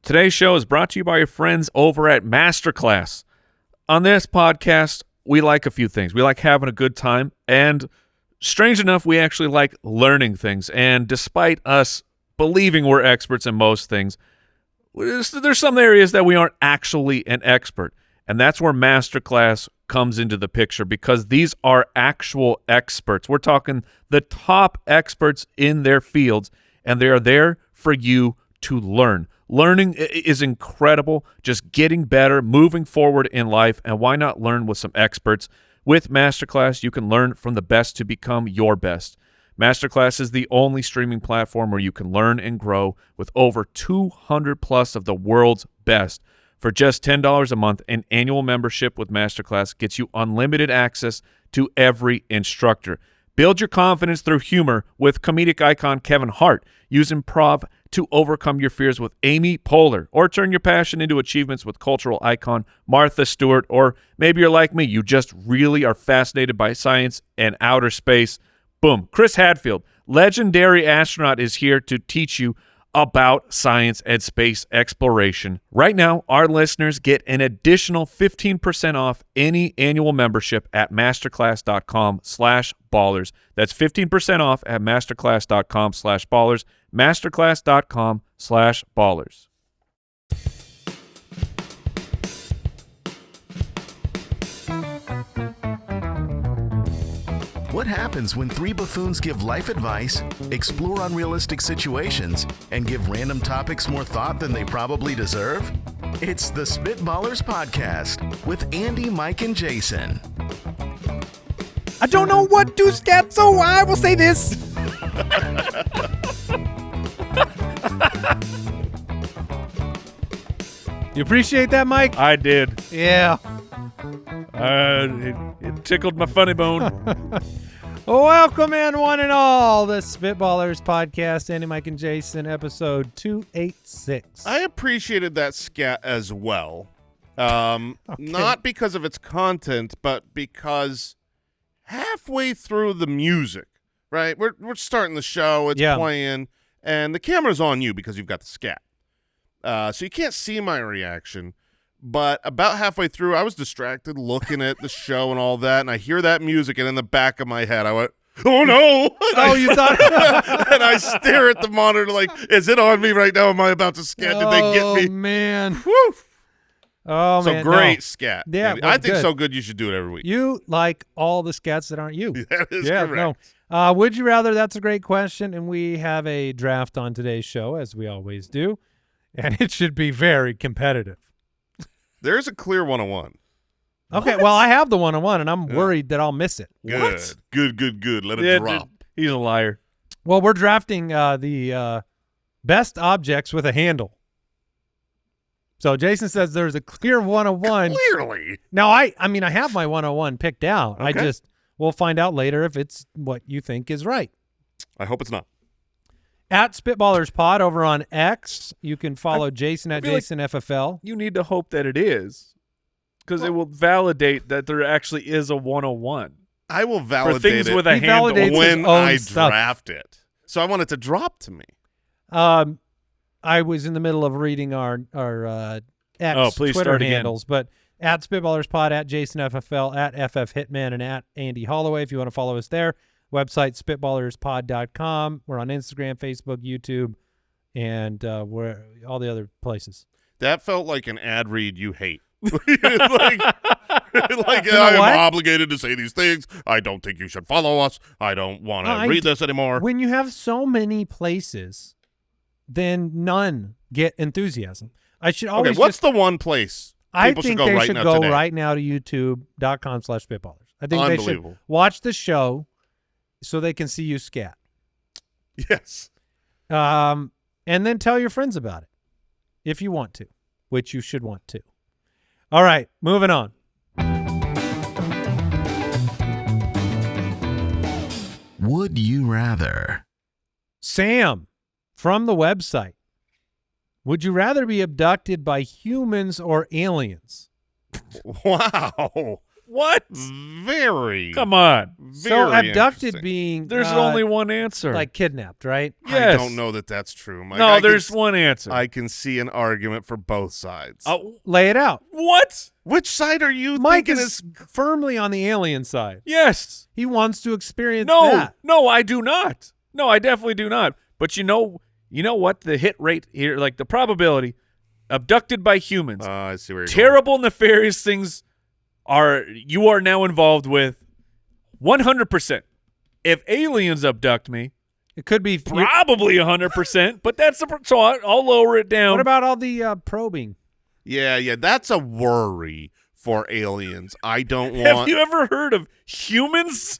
Today's show is brought to you by your friends over at Masterclass. On this podcast, we like a few things. We like having a good time, and strange enough, we actually like learning things. And despite us believing we're experts in most things, there's some areas that we aren't actually an expert. And that's where Masterclass comes into the picture, because these are actual experts. We're talking the top experts in their fields, and they are there for you to learn. Learning is incredible, just getting better, moving forward in life, and why not learn with some experts? With Masterclass, you can learn from the best to become your best. Masterclass is the only streaming platform where you can learn and grow with over 200 plus of the world's best. For just $10 a month, an annual membership with Masterclass gets you unlimited access to every instructor. Build your confidence through humor with comedic icon Kevin Hart. Use improv to overcome your fears with Amy Poehler, or turn your passion into achievements with cultural icon Martha Stewart. Or maybe you're like me, you just really are fascinated by science and outer space. Boom. Chris Hadfield, legendary astronaut, is here to teach you about science and space exploration. Right now, our listeners get an additional 15% off any annual membership at masterclass.com/ballers. That's 15% off at masterclass.com/ballers, masterclass.com/ballers. What happens when three buffoons give life advice, explore unrealistic situations, and give random topics more thought than they probably deserve? It's the Spitballers Podcast with Andy, Mike, and Jason. I don't know what to scat, so I will say this. You appreciate that, Mike? I did. Yeah. It tickled my funny bone. Welcome in, one and all, the Spitballers Podcast. Andy, Mike, and Jason, episode 286. I appreciated that scat as well. Not because of its content, but because halfway through the music, right? We're starting the show, it's playing, and the camera's on you because you've got the scat. So you can't see my reaction. But about halfway through, I was distracted looking at the show and all that, and I hear that music, and in the back of my head, I went, oh, no. You thought? And I stare at the monitor like, is it on me right now? Am I about to scat? Did they get me? Oh, man. Whew. Oh, so man. great scat. Yeah, Andy. well, I think good. so good you should do it every week. You like all the scats that aren't you. That is correct. No. Would you rather? That's a great question, and we have a draft on today's show, as we always do, and it should be very competitive. There's a clear 101. Okay, well, I have the 101, and I'm worried that I'll miss it. Good. What? Good. Let it drop. He's a liar. Well, we're drafting the best objects with a handle. So Jason says there's a clear 101. Clearly. Now, I mean, I have my 101 picked out. Okay. We'll find out later if it's what you think is right. I hope it's not. At Spitballers Pod over on X, you can follow Jason at Jason FFL. You need to hope that it is, because it will validate that there actually is a 101. I will validate for things it with a handle when I stuff. draft it. So I want it to drop to me. I was in the middle of reading our X Twitter handles, but at Spitballers Pod, at Jason FFL, at FF Hitman, and at Andy Holloway if you want to follow us there. Website, spitballerspod.com. We're on Instagram, Facebook, YouTube, and we're all the other places. That felt like an ad read you hate. like I'm what? obligated to say these things. I don't think you should follow us. I don't want to read this anymore. When you have so many places, then none get enthusiasm. I should always Okay, what's the one place people should go they right should now go today? right now to youtube.com/spitballers. I think they should Unbelievable. watch the show so they can see you scat. Yes. And then tell your friends about it if you want to, which you should want to. All right, moving on. Would you rather? Sam from the website. Would you rather be abducted by humans or aliens? Wow. What? Very. Come on. So abducted being there's only one answer. like kidnapped, right? Yes. I don't know that that's true, Mike. No, there's one answer. I can see an argument for both sides. Lay it out. What? Which side are you Mike thinking is firmly on the alien side. Yes. He wants to experience that. No, I do not. No, I definitely do not. But you know what? The hit rate here, like the probability, abducted by humans. I see where you're terrible, nefarious things you are now involved with 100%. If aliens abduct me, it could be probably 100%, but that's so I'll lower it down. What about all the probing? Yeah, that's a worry for aliens. I don't want. Have you ever heard of humans?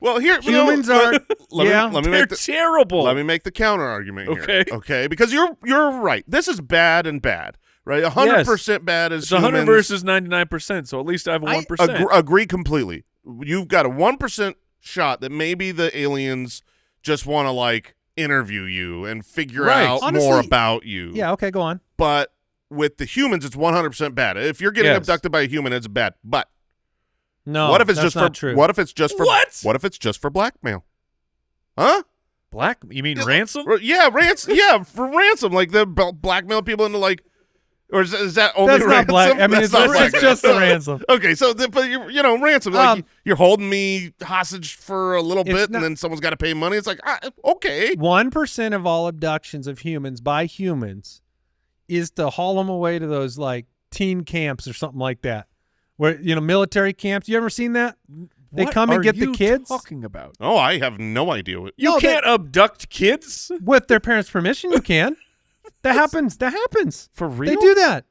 Well, humans are. Let me they're terrible. Let me make the counter argument here. Okay, because you're right. This is bad and bad. Right, 100% bad is it's 100 versus 99%. So at least I have 1%. Agree completely. You've got a 1% shot that maybe the aliens just want to like interview you and figure out more about you. Yeah. Okay. Go on. But with the humans, it's 100% bad. If you're getting abducted by a human, it's bad. But no, what if it's just not true. What if it's just for What if it's just for blackmail? Huh? You mean ransom? Yeah, ransom. Yeah, for ransom. Like the blackmail people into like. Or is that only That's ransom? Not black. I mean, it's just a ransom. Okay, so but ransom. Like you're holding me hostage for a little bit, and then someone's got to pay money. It's like okay. 1% of all abductions of humans by humans is to haul them away to those like teen camps or something like that, where military camps. You ever seen that? They come and get the kids. What are you talking about? Oh, I have no idea. You can't abduct kids with their parents' permission. You can. That happens. For real? They do that.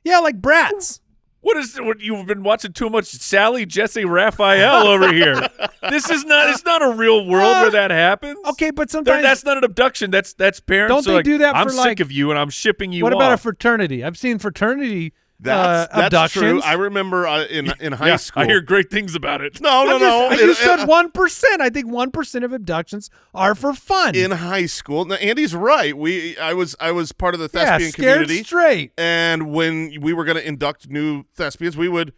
Yeah, like brats. What you've been watching too much Sally Jesse Raphael over here. It's not a real world where that happens. Okay, but sometimes that's not an abduction. That's parents. Don't they do that I'm for sick of you and I'm shipping you What off. about a fraternity? I've seen fraternity that's abductions. True. I remember in high school. I hear great things about it. No. You said 1%. I think 1% of abductions are for fun. In high school. Now, Andy's right. I was part of the thespian community. Scared straight. And when we were going to induct new thespians, we would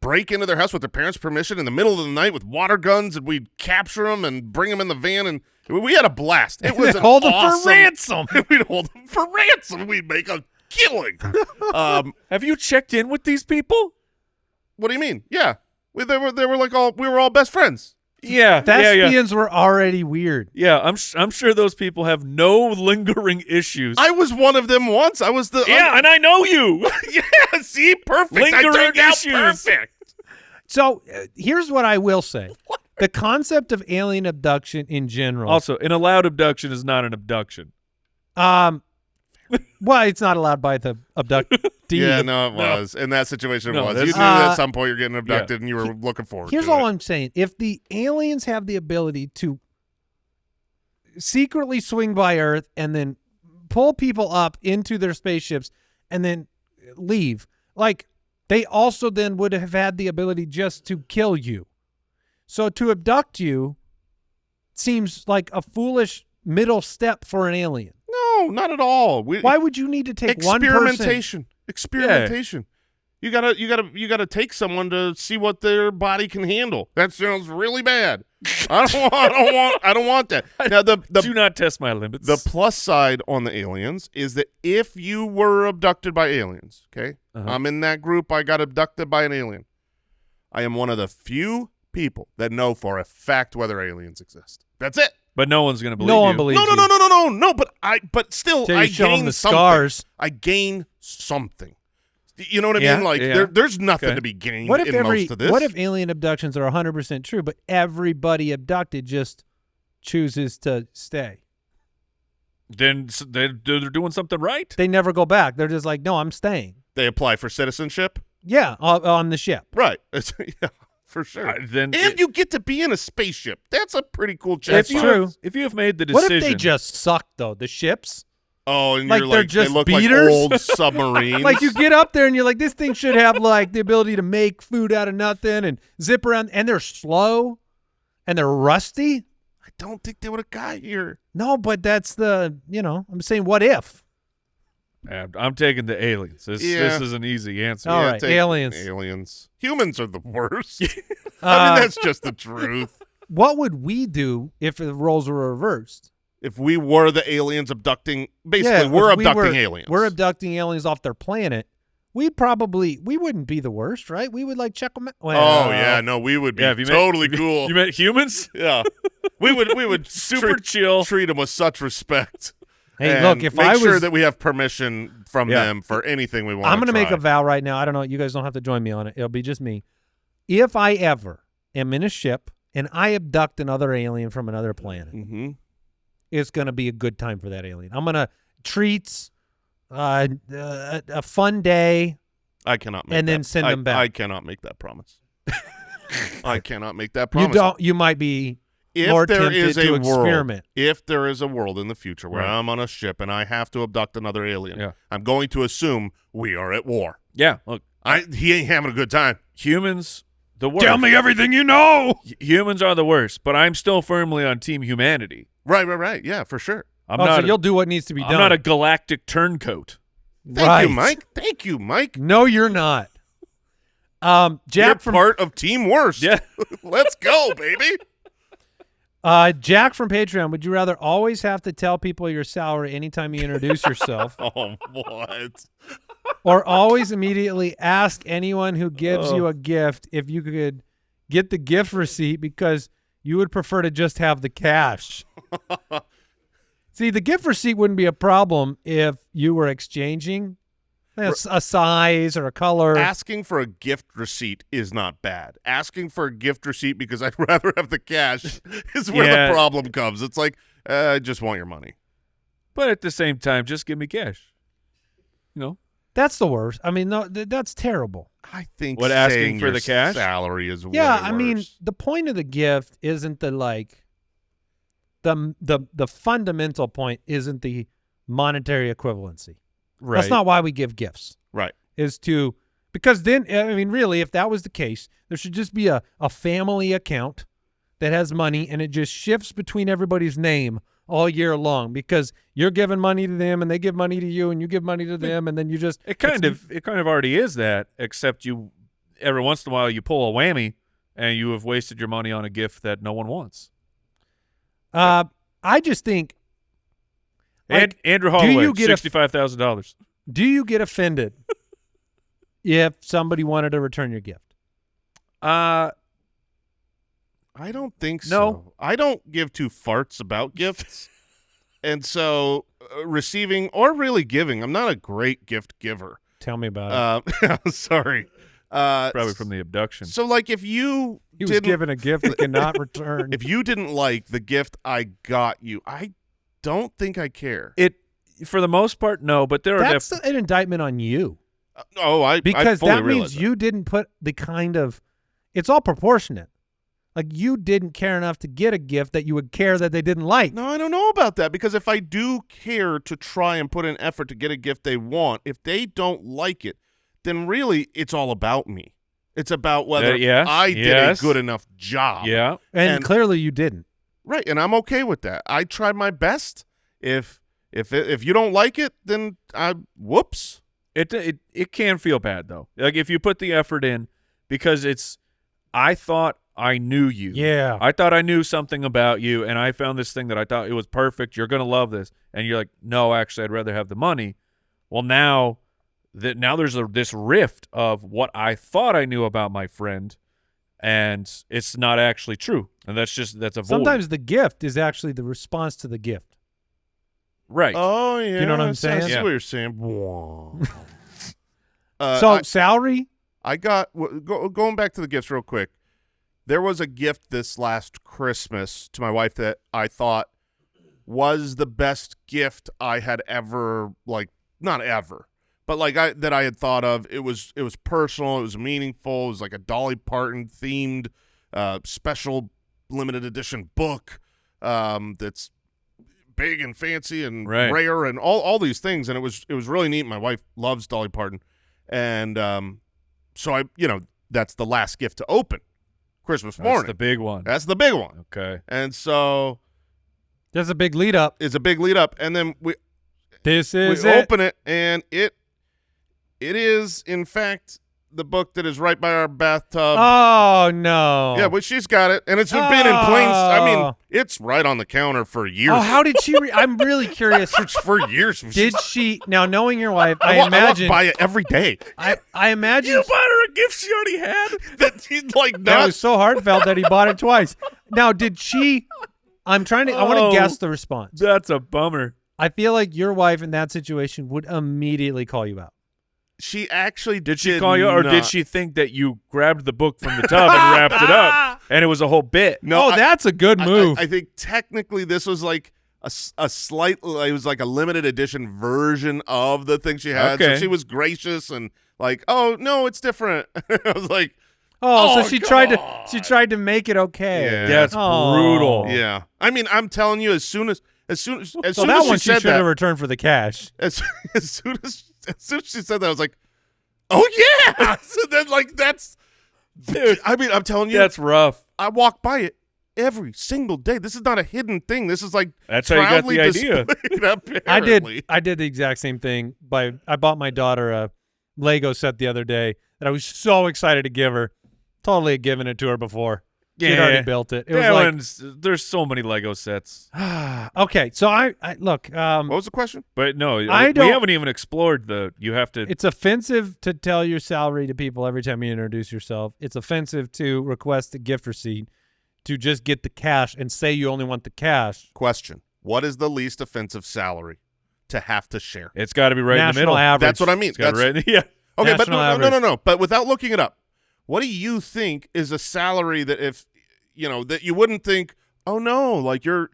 break into their house with their parents' permission in the middle of the night with water guns, and we'd capture them and bring them in the van, and we had a blast. It was hold them for ransom. We'd hold them for ransom. We'd make a killing. Have you checked in with these people? What do you mean? Yeah, they were like we were all best friends. Yeah, thespians were already weird. Yeah, I'm sure those people have no lingering issues. I was one of them once. I was the and I know you. Yeah, see, perfect. Lingering I turned issues. Out perfect. So here's what I will say: the concept of alien abduction in general. Also, an allowed abduction is not an abduction. Well, it's not allowed by the abductee. Yeah, no, it was. In that situation, it was. You knew at some point you're getting abducted and you were looking forward to it. Here's all I'm saying. If the aliens have the ability to secretly swing by Earth and then pull people up into their spaceships and then leave, like they also then would have had the ability just to kill you. So to abduct you seems like a foolish middle step for an alien. No, not at all. Why would you need to take one person? Experimentation. Yeah. You gotta take someone to see what their body can handle. That sounds really bad. I don't want that. Now do not test my limits. The plus side on the aliens is that if you were abducted by aliens, okay, I'm in that group. I got abducted by an alien. I am one of the few people that know for a fact whether aliens exist. That's it. But no one's going to believe you. No one believes you. No. But still, I gain the something. Scars. I gain something. You know what I mean? Like there's nothing to be gained most of this. What if alien abductions are 100% true, but everybody abducted just chooses to stay? Then they're doing something right. They never go back. They're just like, no, I'm staying. They apply for citizenship? Yeah, on the ship. Right. Yeah. For sure. You get to be in a spaceship. That's a pretty cool chance. That's true. If you have made the decision. What if they just suck, though, the ships? Oh, and like you're they're like, just they look beaters? like old submarines. Like you get up there and you're like, this thing should have like the ability to make food out of nothing and zip around. And they're slow and they're rusty. I don't think they would have got here. No, but that's I'm saying what if? I'm taking the aliens. This is an easy answer. All right, aliens. Aliens. Humans are the worst. I mean, that's just the truth. What would we do if the roles were reversed? If we were the aliens abducting, basically, we're abducting aliens. We're abducting aliens off their planet. We wouldn't be the worst, right? We would like check them out. Well, yeah, no, we would be totally cool. You met humans? Yeah. We would super chill. Treat them with such respect. Hey, look, if make I was sure that we have permission from them for anything we want. I'm going to make a vow right now. I don't know. You guys don't have to join me on it. It'll be just me. If I ever am in a ship and I abduct another alien from another planet, it's going to be a good time for that alien. I'm going to treats, a fun day. I cannot make and then send them back. I cannot make that promise. I cannot make that promise. You might be more tempted to experiment. If there is a world in the future where I'm on a ship and I have to abduct another alien, I'm going to assume we are at war. Yeah, look, he ain't having a good time. Humans, the worst. Tell me everything you know. Humans are the worst, but I'm still firmly on Team Humanity. Right. Yeah, for sure. So you'll do what needs to be done. I'm not a galactic turncoat. Thank you, Mike. No, you're not. Jack, you're part of Team Worst. Yeah. Let's go, baby. Jack from Patreon, would you rather always have to tell people your salary anytime you introduce yourself? Oh, what? Or always immediately ask anyone who gives you a gift if you could get the gift receipt because you would prefer to just have the cash? See, the gift receipt wouldn't be a problem if you were exchanging a size or a color. Asking for a gift receipt is not bad. Asking for a gift receipt because I'd rather have the cash is where the problem comes. It's like, I just want your money. But at the same time, just give me cash. You know? That's the worst. I mean, no, that's terrible. I think asking for the cash salary is way worse. I mean, the point of the gift isn't the fundamental point isn't the monetary equivalency. Right. That's not why we give gifts. Right. Because then, I mean, really, if that was the case, there should just be a family account that has money and it just shifts between everybody's name all year long because you're giving money to them and they give money to you and you give money to them and then you just it kind of already is that, except you every once in a while you pull a whammy and you have wasted your money on a gift that no one wants. I just think and Andrew Holloway, $65,000. Do you get offended if somebody wanted to return your gift? I don't think so. No. I don't give two farts about gifts. And so receiving or really giving, I'm not a great gift giver. Tell me about it. Sorry. Probably from the abduction. So, like, if you He was given a gift he cannot return. If you didn't like the gift I got you, I don't think I care. For the most part, no, but there are That's an indictment on you. Because I that means you didn't put the kind of – it's all proportionate. Like, you didn't care enough to get a gift that you would care that they didn't like. No, I don't know about that, because if I do care to try and put in effort to get a gift they want, if they don't like it, then really it's all about me. It's about whether I did a good enough job. Yeah. And clearly you didn't. Right, and I'm okay with that. I tried my best. If you don't like it, then whoops. It can feel bad, though. Like, if you put the effort in, because I thought I knew you. Yeah. I thought I knew something about you, and I found this thing that I thought it was perfect. You're going to love this. And you're like, no, actually, I'd rather have the money. Well, now there's this rift of what I thought I knew about my friend, and it's not actually true. And that's a void. Sometimes the gift is actually the response to the gift. Right. Oh, yeah. You know what I'm saying? That's what you're saying. Salary? I got going back to the gifts real quick. There was a gift this last Christmas to my wife that I thought was the best gift I had ever, like, not ever, but like that I had thought of. It was personal. It was meaningful. It was like a Dolly Parton themed special limited edition book that's big and fancy and rare and all these things. And it was really neat. My wife loves Dolly Parton, and so that's the last gift to open. Christmas morning. That's the big one. That's the big one. Okay. And so there's a big lead up. It's a big lead up. And then This is we it. open it, and it is, in fact, the book that is right by our bathtub. Oh, no. Yeah, but she's got it, and it's been in plain. I mean, it's right on the counter for years. Oh, how did she? I'm really curious. For years. Did she? Now, knowing your wife, I imagine. walk by it every day. I imagine. You bought her a gift she already had? That he's like That not. was so heartfelt that he bought it twice. Now, did she? I'm trying to. I want to guess the response. That's a bummer. I feel like your wife in that situation would immediately call you out. She actually did she call you, or did she think that you grabbed the book from the tub and wrapped it up, and it was a whole bit? No, that's a good move. I think technically this was like a slight. It was like a limited edition version of the thing she had. Okay. So she was gracious and like, oh no, it's different. I was like, so she tried God. to make it okay. Yeah. That's brutal. Yeah, I mean, I'm telling you, as soon as soon as that she one she said should have that, returned for the cash. as soon as she said that, I was like, oh yeah. So then, like, that's, dude. I mean, I'm telling you, That's rough. I walk by it every single day. This is not a hidden thing. This is like That's how you got the idea. Apparently. I did the exact same thing. I bought my daughter a Lego set the other day that I was so excited to give her. Totally had given it to her before. She had already built it. It was like, there's so many Lego sets. okay, so I look. What was the question? But no, we don't- haven't even explored you have to. It's offensive to tell your salary to people every time you introduce yourself. It's offensive to request a gift receipt, to just get the cash and say you only want the cash. Question: what is the least offensive salary to have to share? It's got to be right in the National middle. average. That's what I mean. It's gotta That's right. Yeah. okay, but National no. But without looking it up, what do you think is a salary that if that you wouldn't think, oh no, like you're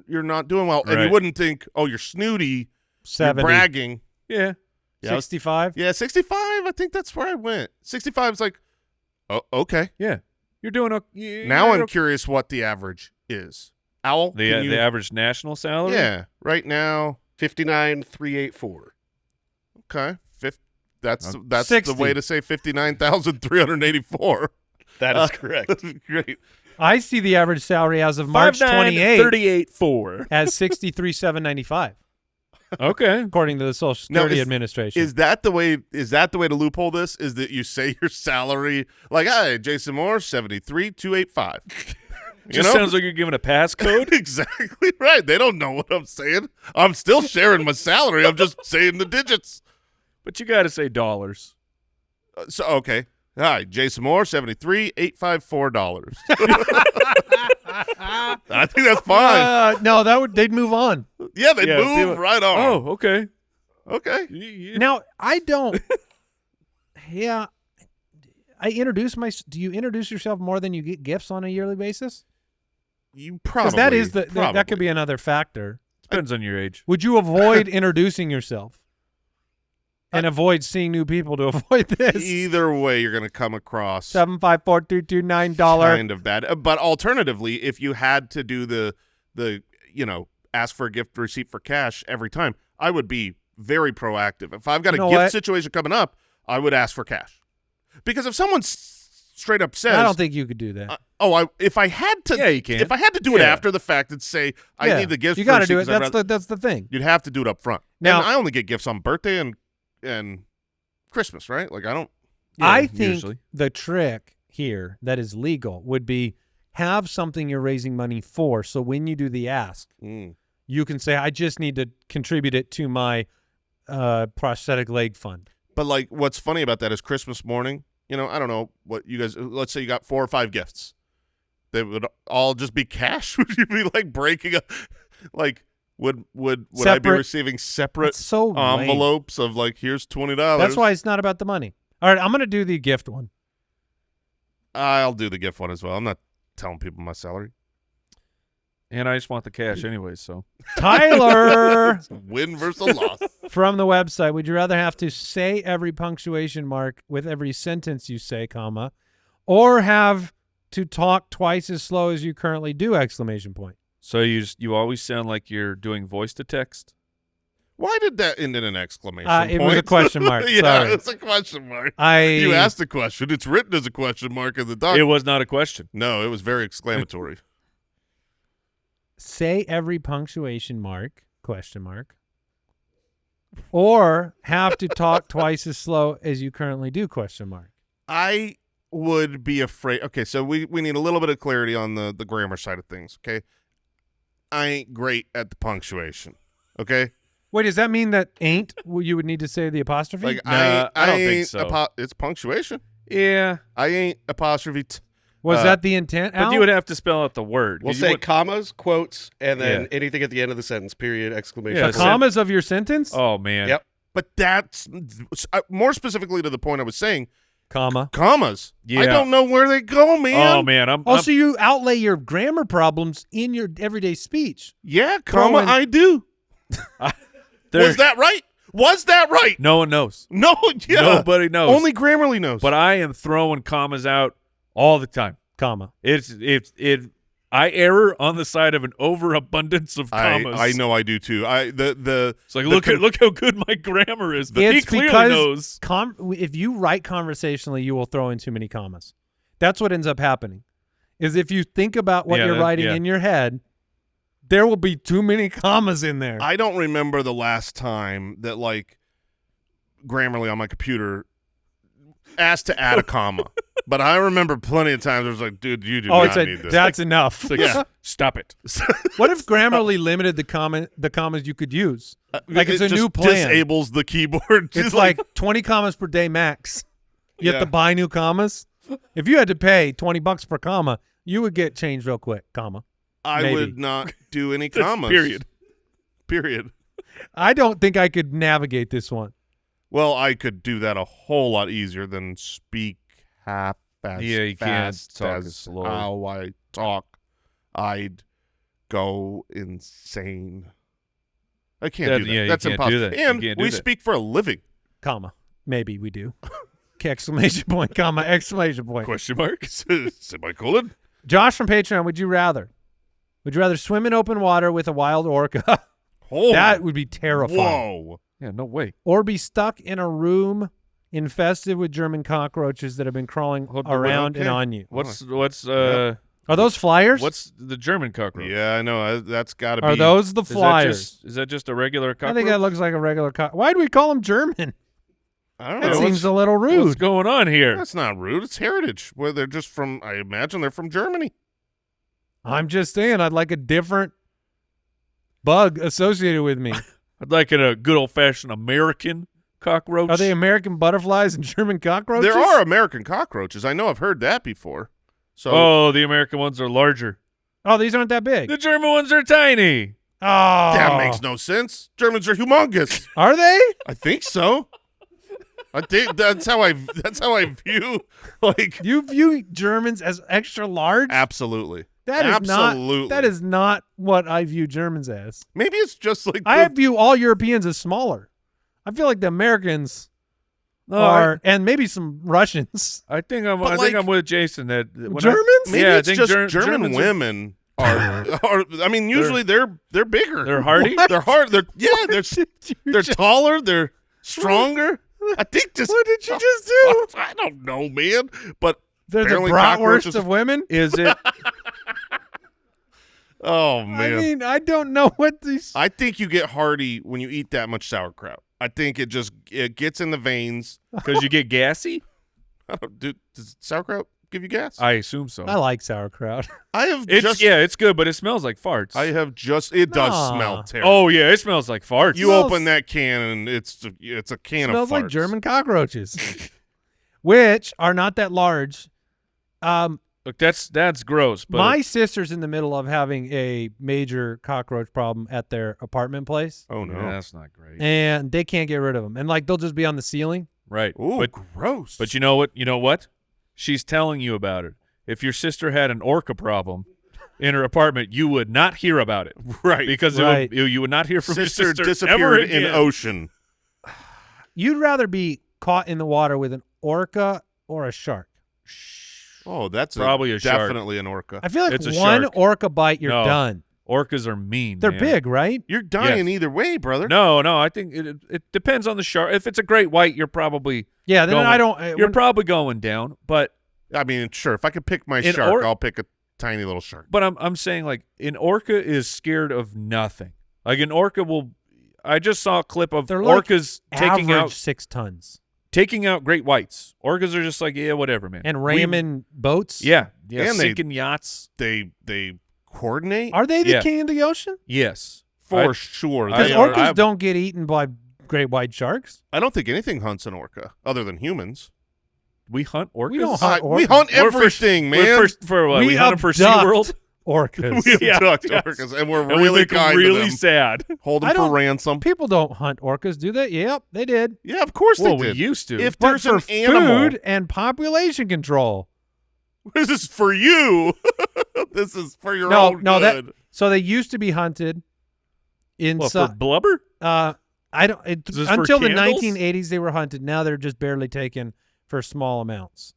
not doing well, and you Right. wouldn't think, oh, you're snooty, 70. you're bragging. Yeah. 65. Yeah, 65. I think that's where I went. 65 is like, oh, okay. Yeah. You're doing Now I'm curious what the average is. Owl, the average national salary. yeah, right now, 59,384. okay, that's the 60. way to say 59,384. That is correct. Great. I see the average salary as of March 28 38.4. as $63,795, Okay. according to the Social Security Administration. Is that the way? Is that the way to loophole this? Is that you say your salary like, hey, Jason Moore, 73,285. Just sounds like you're giving a passcode. Exactly right. They don't know what I'm saying. I'm still sharing my salary. I'm just saying the digits. But you got to say dollars. So okay. Hi, Jason Moore, $73,854. I think that's fine. No, they'd move on. Yeah, they Yeah, move people- right on. Oh, okay. Okay. Now, I don't. Yeah. Do you introduce yourself more than you get gifts on a yearly basis? You probably. Because that could probably. be another factor. Depends on your age. Would you avoid introducing yourself and avoid seeing new people to avoid this? Either way, you're going to come across $754-229 kind of bad. But alternatively, if you had to do the ask for a gift receipt for cash every time, I would be very proactive. If I've got a gift situation coming up, I would ask for cash. Because if someone straight up says, I don't think you could do that. if I had to, Yeah, you can. If I had to do it Yeah. after the fact and say I need the gift, You got to receipt do it. 'cause I'd rather- That's the thing. You'd have to do it up front. Now- And I only get gifts on birthday and Christmas, right? Like I don't. I think usually. the trick here that is legal would be have something you're raising money for. So when you do the ask, you can say, I just need to contribute it to my prosthetic leg fund. But like, what's funny about that is Christmas morning. I don't know what you guys. Let's say you got 4 or 5 gifts. They would all just be cash. Would you be like breaking up? Like, would I be receiving separate That's so lame. envelopes of like, here's $20? That's why it's not about the money. All right, I'm going to do the gift one. I'll do the gift one as well. I'm not telling people my salary. And I just want the cash anyway, so. Tyler It's a win versus a loss. from the website, would you rather have to say every punctuation mark with every sentence you say, comma, or have to talk twice as slow as you currently do, exclamation point? So you always sound like you're doing voice to text? Why did that end in an exclamation point? It was a question mark. Yeah, Sorry. it's a question mark. You You asked the question. It's written as a question mark in the doc. It was not a question. No, it was very exclamatory. say every punctuation mark, question mark, or have to talk twice as slow as you currently do, ? I would be afraid. Okay, so we need a little bit of clarity on the grammar side of things, okay? I ain't great at the punctuation, okay? Wait, does that mean that ain't you would need to say the apostrophe? Like, I don't think ain't so. It's punctuation. Yeah. I ain't apostrophe. Was that the intent, But Al? you would have to spell out the word. We'll 'Cause you say would- commas, quotes, and then Yeah. anything at the end of the sentence, period, exclamation. Yeah, the so- point. commas of your sentence? Oh, man. Yep. But that's more specifically to the point I was saying, Comma. commas. Yeah. I don't know where they go, man. Oh, man. I'm Also, you outlay your grammar problems in your everyday speech. Yeah, comma, in- I do. there- Was that right? Was that right? No one knows. No, yeah. Nobody knows. Only Grammarly knows. But I am throwing commas out all the time. Comma. I err on the side of an overabundance of commas. I know I do too. It's like look how good my grammar is. But he It's clearly because knows. if you write conversationally, you will throw in too many commas. That's what ends up happening. Is if you think about what you're writing in your head, there will be too many commas in there. I don't remember the last time that like Grammarly on my computer asked to add a comma. But I remember plenty of times it was like, dude, you do not need this. That's enough. Yeah. Stop it. What if Grammarly limited the commas you could use? Like it's a just new plan. disables the keyboard. It's like 20 commas per day max. You have to buy new commas. If you had to pay $20 per comma, you would get changed real quick, comma. I maybe. would not do any commas. Period. I don't think I could navigate this one. Well, I could do that a whole lot easier than speak half as Yeah, you can't fast talk as as slow. how I talk. I'd go insane. I can't do that. Yeah, you That's can't impossible. do that. You And can't do we that. speak for a living. Comma. Maybe we do. Exclamation point, comma, exclamation point. Question mark. Semicolon. Josh from Patreon, would you rather? Would you rather swim in open water with a wild orca? Oh, That would be terrifying. whoa. Yeah, no way. Or be stuck in a room infested with German cockroaches that have been crawling around and okay. on you. What's Are those flyers? what's the German cockroach? Yeah, I know. That's got to be. Are those the flyers? Is that just a regular cockroach? I think that looks like a regular Why do we call them German? I don't That know. seems a little rude. What's going on here? That's not rude. It's heritage. Where they're just from. I imagine they're from Germany. I'm just saying I'd like a different bug associated with me. I'd like a good old-fashioned American cockroach. Are they American butterflies and German cockroaches? There are American cockroaches. I know. I've heard that before. So Oh, the American ones are larger. Oh, these aren't that big. The German ones are tiny. Oh. that makes no sense. Germans are humongous. Are they? I think so. I think that's how I view like You view Germans as extra large? absolutely. That is not what I view Germans as. Maybe it's just like I view all Europeans as smaller. I feel like the Americans are, and maybe some Russians. I think I'm with Jason that when Germans? maybe yeah, I it's think just Germans German are- women are I mean usually they're bigger. They're hardy. They're hard. They're taller. They're stronger. I think just What did you just do? I don't know, man. But They're the apparently bratwurst cockroaches- of women? Is it? Oh man. I mean, I don't know what these. I think you get hardy when you eat that much sauerkraut. I think it gets in the veins. Because you get gassy? Does sauerkraut give you gas? I assume so. I like sauerkraut. It's good, but it smells like farts. It does Nah. smell terrible. Oh yeah, it smells like farts. You smells- open that can and it's a can Smells of farts. like German cockroaches, which are not that large. Look, that's gross. But My sister's in the middle of having a major cockroach problem at their apartment place, Oh no. yeah, that's not great. and they can't get rid of them. And like they'll just be on the ceiling. Right. Ooh, But gross. But you know what? You know what? She's telling you about it. If your sister had an orca problem in her apartment, you would not hear about it. right. Because Right. you would not hear from sister your sister ever disappeared in again. ocean. You'd rather be caught in the water with an orca or a shark? Oh, that's Probably a shark. definitely an orca. I feel like It's a one shark. orca bite, you're No. done. Orcas are mean. They're man. big, right? You're dying Yes. either way, brother. No, I think it depends on the shark. If it's a great white, you're probably Yeah. Then going, I don't. You're probably going down. But I mean, sure. If I could pick my In shark, I'll pick a tiny little shark. I'm saying like an orca is scared of nothing. Like an orca will. I just saw a clip of They're like orcas taking out 6 tons. Taking out great whites. Orcas are just like, yeah, whatever, man. And ramming boats? Yeah, And sinking yachts. They coordinate. Are they the Yeah. king of the ocean? Yes. For sure. Because They orcas are. don't get eaten by great white sharks. I don't think anything hunts an orca other than humans. We hunt orcas? We don't hunt We orcas. hunt We're for- everything, man. We're for what? We hunt them for abduct SeaWorld? orcas. We abduct yes. orcas, and we're And we really make them kind really to them. sad. Hold I them for don't- ransom. People don't hunt orcas, do they? Yep, they did. Yeah, of course Well, they we did. used to. If But there's for an animal, food and population control. this is for you. This is for your No, own no, good. so they used to be hunted in What, for blubber? I don't Is this for until the candles? 1980s they were hunted. Now they're just barely taken for small amounts.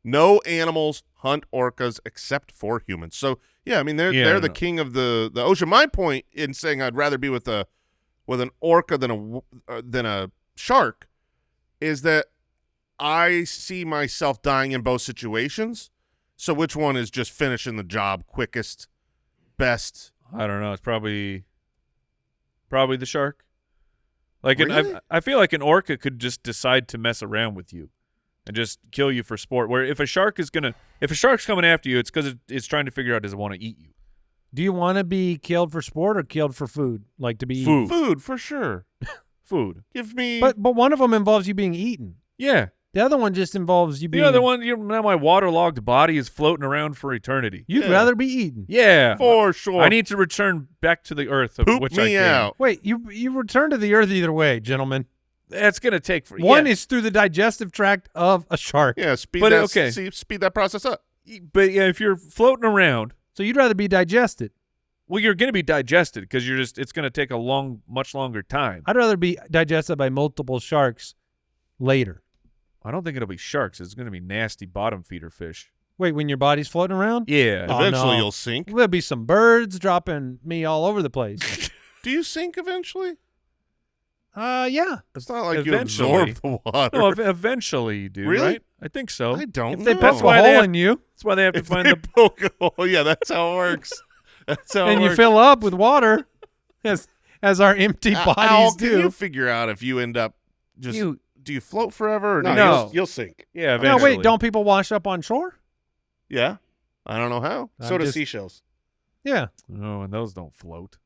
No animals hunt orcas except for humans. So yeah, I mean they're the king of the ocean. My point in saying I'd rather be with an orca than a shark is that I see myself dying in both situations. So which one is just finishing the job quickest, best? I don't know. It's probably the shark. Like Really? I feel like an orca could just decide to mess around with you and just kill you for sport. Where if a shark's coming after you, it's because it's trying to figure out, does it want to eat you? Do you want to be killed for sport or killed for food? Like to be Food. eaten? Food for sure. Food. Give me. But one of them involves you being eaten. Yeah. The other one just involves you being. The other one, now my waterlogged body is floating around for eternity. You'd Yeah. rather be eaten. Yeah. for sure. I need to return back to the earth of Poop which I me came. out. Wait, you return to the earth either way, gentlemen. That's gonna take One is through the digestive tract of a shark. Yeah, speed But, that. okay. Speed that process up. but yeah, if you're floating around, So you'd rather be digested. well, you're gonna be digested because it's gonna take much longer time. I'd rather be digested by multiple sharks later. I don't think it'll be sharks. It's gonna be nasty bottom feeder fish. Wait, when your body's floating around? Yeah. Oh, Eventually, no. you'll sink. There'll be some birds dropping me all over the place. Do you sink eventually? Yeah. It's not like Eventually. you absorb the water. No, eventually you do, Really? right? I think so. I don't If know. they poke a why they hole have- in you That's why they have to If find they the. poke a hole, yeah, that's how it works. That's how and it you works. fill up with water, as our empty Al, bodies can you do. figure out if you end up just You- do you float forever or No, do No. you You'll sink. Yeah, No, eventually. wait, don't people wash up on shore? yeah, I don't know how. So I'm do just- seashells. Yeah. No, and those don't float.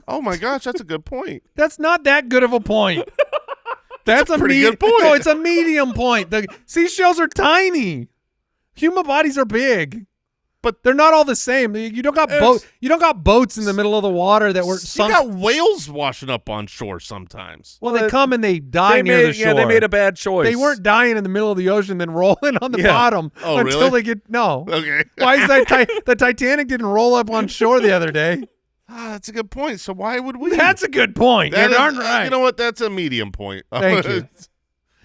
Oh my gosh, that's a good point. That's not that good of a point. That's a pretty good point. No, it's a medium point. The seashells are tiny. Human bodies are big. But they're not all the same. You don't got You don't got boats in the middle of the water that were You sunk. got whales washing up on shore sometimes. Well, they come and they die They near made, the shore. yeah, they made a bad choice. They weren't dying in the middle of the ocean, then rolling on the Yeah. bottom Oh, until really? they get no. Okay. Why is that the Titanic didn't roll up on shore the other day? That's a good point. So why would we? That's a good point. That You're is- darn right. You know what? That's a medium point. Thank you.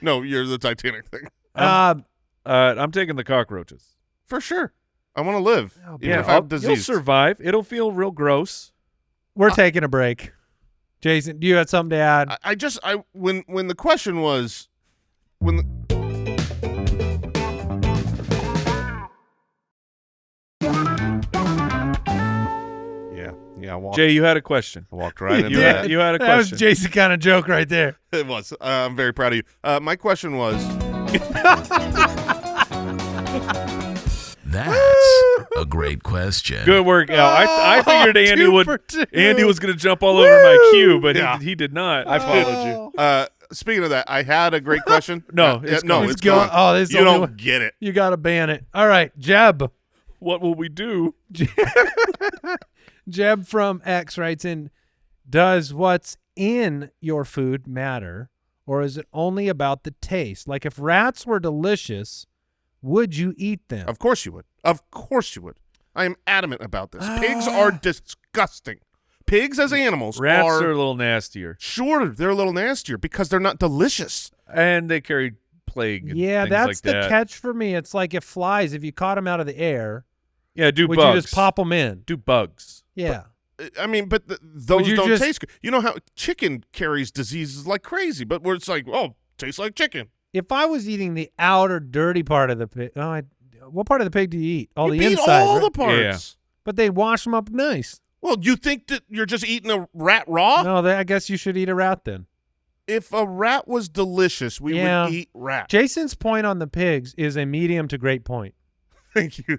No, you're the Titanic thing. I'm taking the cockroaches. For sure. I want to live. Oh, Even Yeah, if I have you'll disease. survive. It'll feel real gross. We're taking a break. Jason, do you have something to add? When the question was Yeah, I walked, Jay, you had a question. I walked right into You that. had, you had a That was question. Jason kind of joke right there. It was. I'm very proud of you. My question was, That's a great question. Good work, Al. I figured Andy 2 would. for 2. Andy was going to jump all over my cue, but Yeah. he did not. I followed you. speaking of that, I had a great question. No, Yeah, it's no, gone. it's Go- gone. Oh, this is You the only don't one. get it. You got to ban it. All right, Jeb. What will we do? Jeb from X writes in, does what's in your food matter, or is it only about the taste? Like if rats were delicious, would you eat them? Of course you would. Of course you would. I am adamant about this. Pigs are disgusting. Pigs as animals Rats are are a little nastier, sure they're a little nastier because they're not delicious. and they carry plague. And Yeah, things that's like the that. catch for me. It's like if flies, if you caught them out of the air, Yeah, do would bugs. you just pop them in? Do bugs. Yeah. I mean, but those you don't just- taste good. You know how chicken carries diseases like crazy, but where it's like, oh, tastes like chicken. If I was eating the outer dirty part of the pig, what part of the pig do you eat? All You the eat inside, all right? the parts. But they wash them up nice. Well, you think that you're just eating a rat raw? No, I guess you should eat a rat then. If a rat was delicious, we would eat rat. Jason's point on the pigs is a medium to great point. Thank you.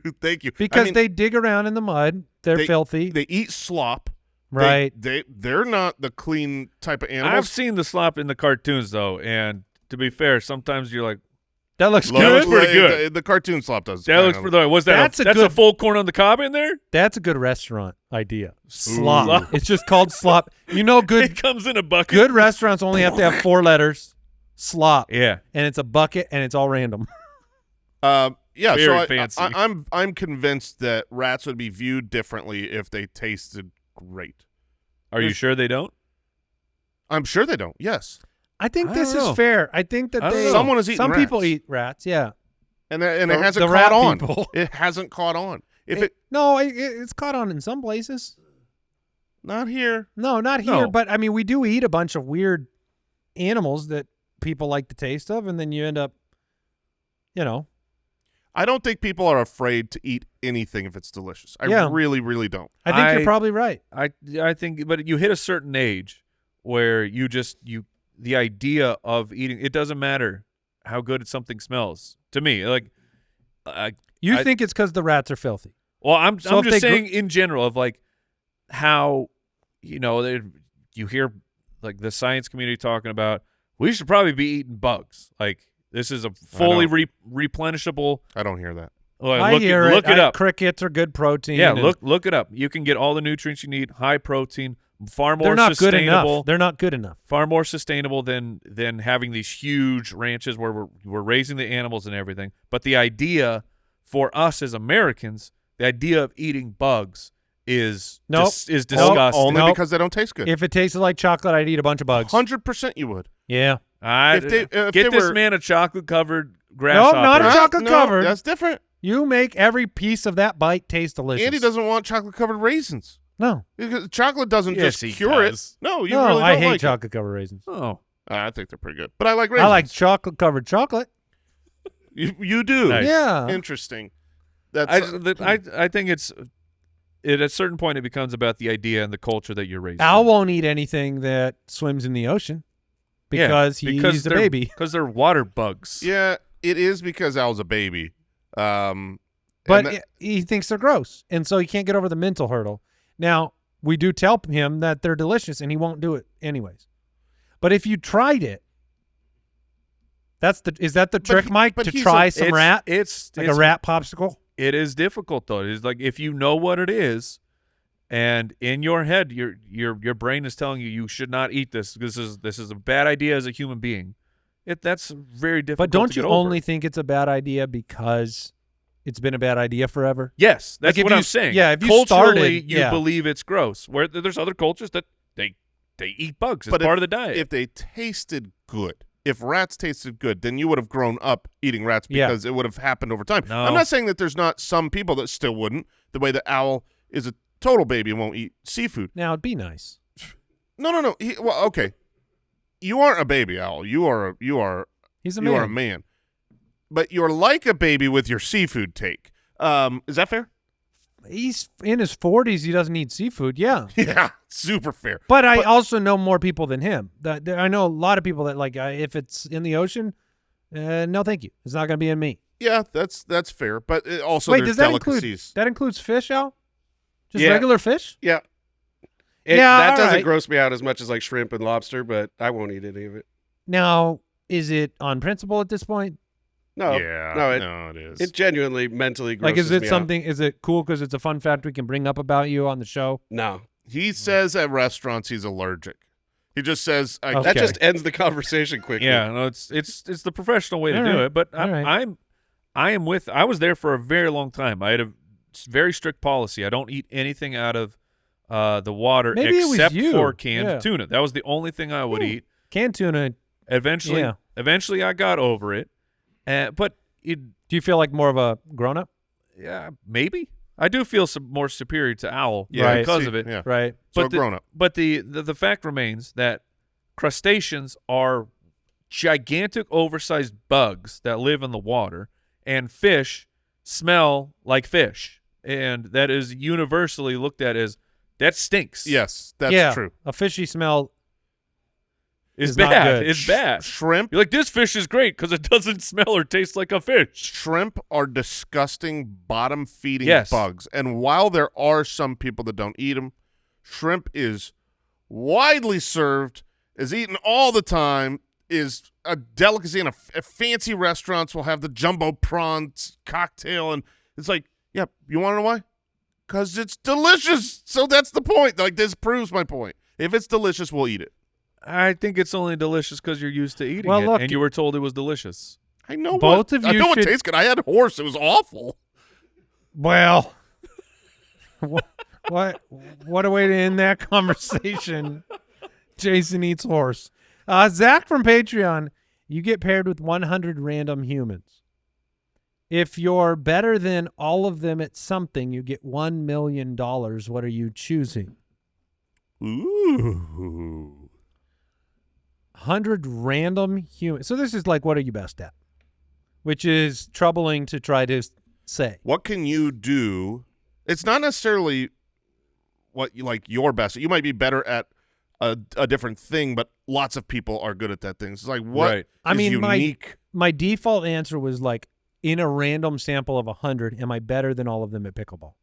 Because they dig around in the mud. They're filthy. They eat slop. Right. They're not the clean type of animals. I've seen the slop in the cartoons, though, and to be fair, sometimes you're like, that looks good. That looks pretty good. The cartoon slop does. That looks pretty good. Was that that's a full corn on the cob in there? That's a good restaurant idea. Slop. It's just called slop. You know, good. It comes in a bucket. Good restaurants only have to have 4 letters. Slop. Yeah. And it's a bucket, and it's all random. Yeah. Very fancy. I'm convinced that rats would be viewed differently if they tasted great. Are you sure they don't? I'm sure they don't. Yes. I think this is fair. I think that someone is eating some rats. people eat rats. Yeah. And it hasn't caught on. It hasn't caught on. It's caught on in some places. Not here. No, not here. But I mean, we do eat a bunch of weird animals that people like the taste of, and then you end up, I don't think people are afraid to eat anything if it's delicious. I really, really don't. I think you're probably right. I think, but you hit a certain age where the idea of eating, it doesn't matter how good something smells to me. Like, you think it's because the rats are filthy. Well, I'm just saying in general of like how, you hear like the science community talking about, we should probably be eating bugs. Like, this is a fully replenishable. I don't hear that. I hear it. Look it up. Crickets are good protein. Yeah, look it up. You can get all the nutrients you need, high protein, far more sustainable. They're not good enough. Far more sustainable than having these huge ranches where we're raising the animals and everything. But the idea for us as Americans, the idea of eating bugs is disgusting. Only because they don't taste good. If it tasted like chocolate, I'd eat a bunch of bugs. 100% you would. Yeah. Get this man a chocolate-covered grasshopper. No, not a chocolate-covered. That's different. You make every piece of that bite taste delicious. Andy doesn't want chocolate-covered raisins. No. Because chocolate doesn't just cure it. No, you really don't I hate like chocolate-covered raisins. Oh. I think they're pretty good. But I like raisins. I like chocolate-covered chocolate. You do? Nice. Yeah. Interesting. I think it's at a certain point it becomes about the idea and the culture that you're raising. Al won't eat anything that swims in the ocean because he's a baby. Because they're water bugs. Yeah, it is because Al's a baby. But he thinks they're gross, and so he can't get over the mental hurdle. Now, we do tell him that they're delicious, and he won't do it anyways. But if you tried it, is that the trick, Mike, to try some rat? It's a rat popsicle? It is difficult, though. It's like if you know what it is, and in your head, your brain is telling you should not eat this. This is a bad idea as a human being. That's very difficult. But don't you only think it's a bad idea because it's been a bad idea forever? Yes, that's what I'm saying. Yeah, if you culturally you believe it's gross. Where there's other cultures that they eat bugs as part of the diet. If they tasted good. If rats tasted good, then you would have grown up eating rats because it would have happened over time. No. I'm not saying that there's not some people that still wouldn't, the way that Owl is a total baby and won't eat seafood. Now, it'd be nice. No. Well, okay. You aren't a baby, Owl. He's a man. You are a man. But you're like a baby with your seafood take. Is that fair? He's in his 40s. He doesn't eat seafood. Yeah. Yeah, super fair. But I also know more people than him. I know a lot of people that, like, if it's in the ocean, no thank you. It's not going to be in me. Yeah, that's fair. But also Wait, there's does that delicacies. That includes fish, Al? Just regular fish? Yeah. That doesn't gross me out as much as like shrimp and lobster, but I won't eat any of it. Now, is it on principle at this point? No. No, it is. It genuinely mentally grosses me out. Like, is it something? Out. Is it cool because it's a fun fact we can bring up about you on the show? No. He says at restaurants he's allergic. He just says that just ends the conversation quickly. Yeah, no, it's the professional way to do it. But I was there for a very long time. I had a very strict policy. I don't eat anything out of the water except for canned tuna. That was the only thing I would eat. Canned tuna. Eventually I got over it. But do you feel like more of a grown-up? Yeah, maybe. I do feel more superior to Owl because of it. Yeah. Right. So grown-up. But the fact remains that crustaceans are gigantic, oversized bugs that live in the water, and fish smell like fish. And that is universally looked at as That stinks. Yes, that's true. A fishy smell is bad. Not good. It's bad. Shrimp. You're like, this fish is great because it doesn't smell or taste like a fish. Shrimp are disgusting bottom-feeding bugs. And while there are some people that don't eat them, shrimp is widely served, is eaten all the time, is a delicacy, and fancy restaurants will have the jumbo prawns cocktail, and it's like, yeah, you want to know why? Because it's delicious. So that's the point. Like, this proves my point. If it's delicious, we'll eat it. I think it's only delicious because you're used to eting it, look, and you were told it was delicious. I know both of you. I know it tastes good. I had horse. It was awful. Well, what a way to end that conversation. Jason eats horse. Zach from Patreon, you get paired with 100 random humans. If you're better than all of them at something, you get $1 million. What are you choosing? Ooh. 100 random humans. So this is like, what are you best at? Which is troubling to try to say. What can you do? It's not necessarily what you like you're best at. You might be better at a different thing, but lots of people are good at that thing. So it's like, what is unique? My default answer was like, in a random sample of 100, am I better than all of them at pickleball?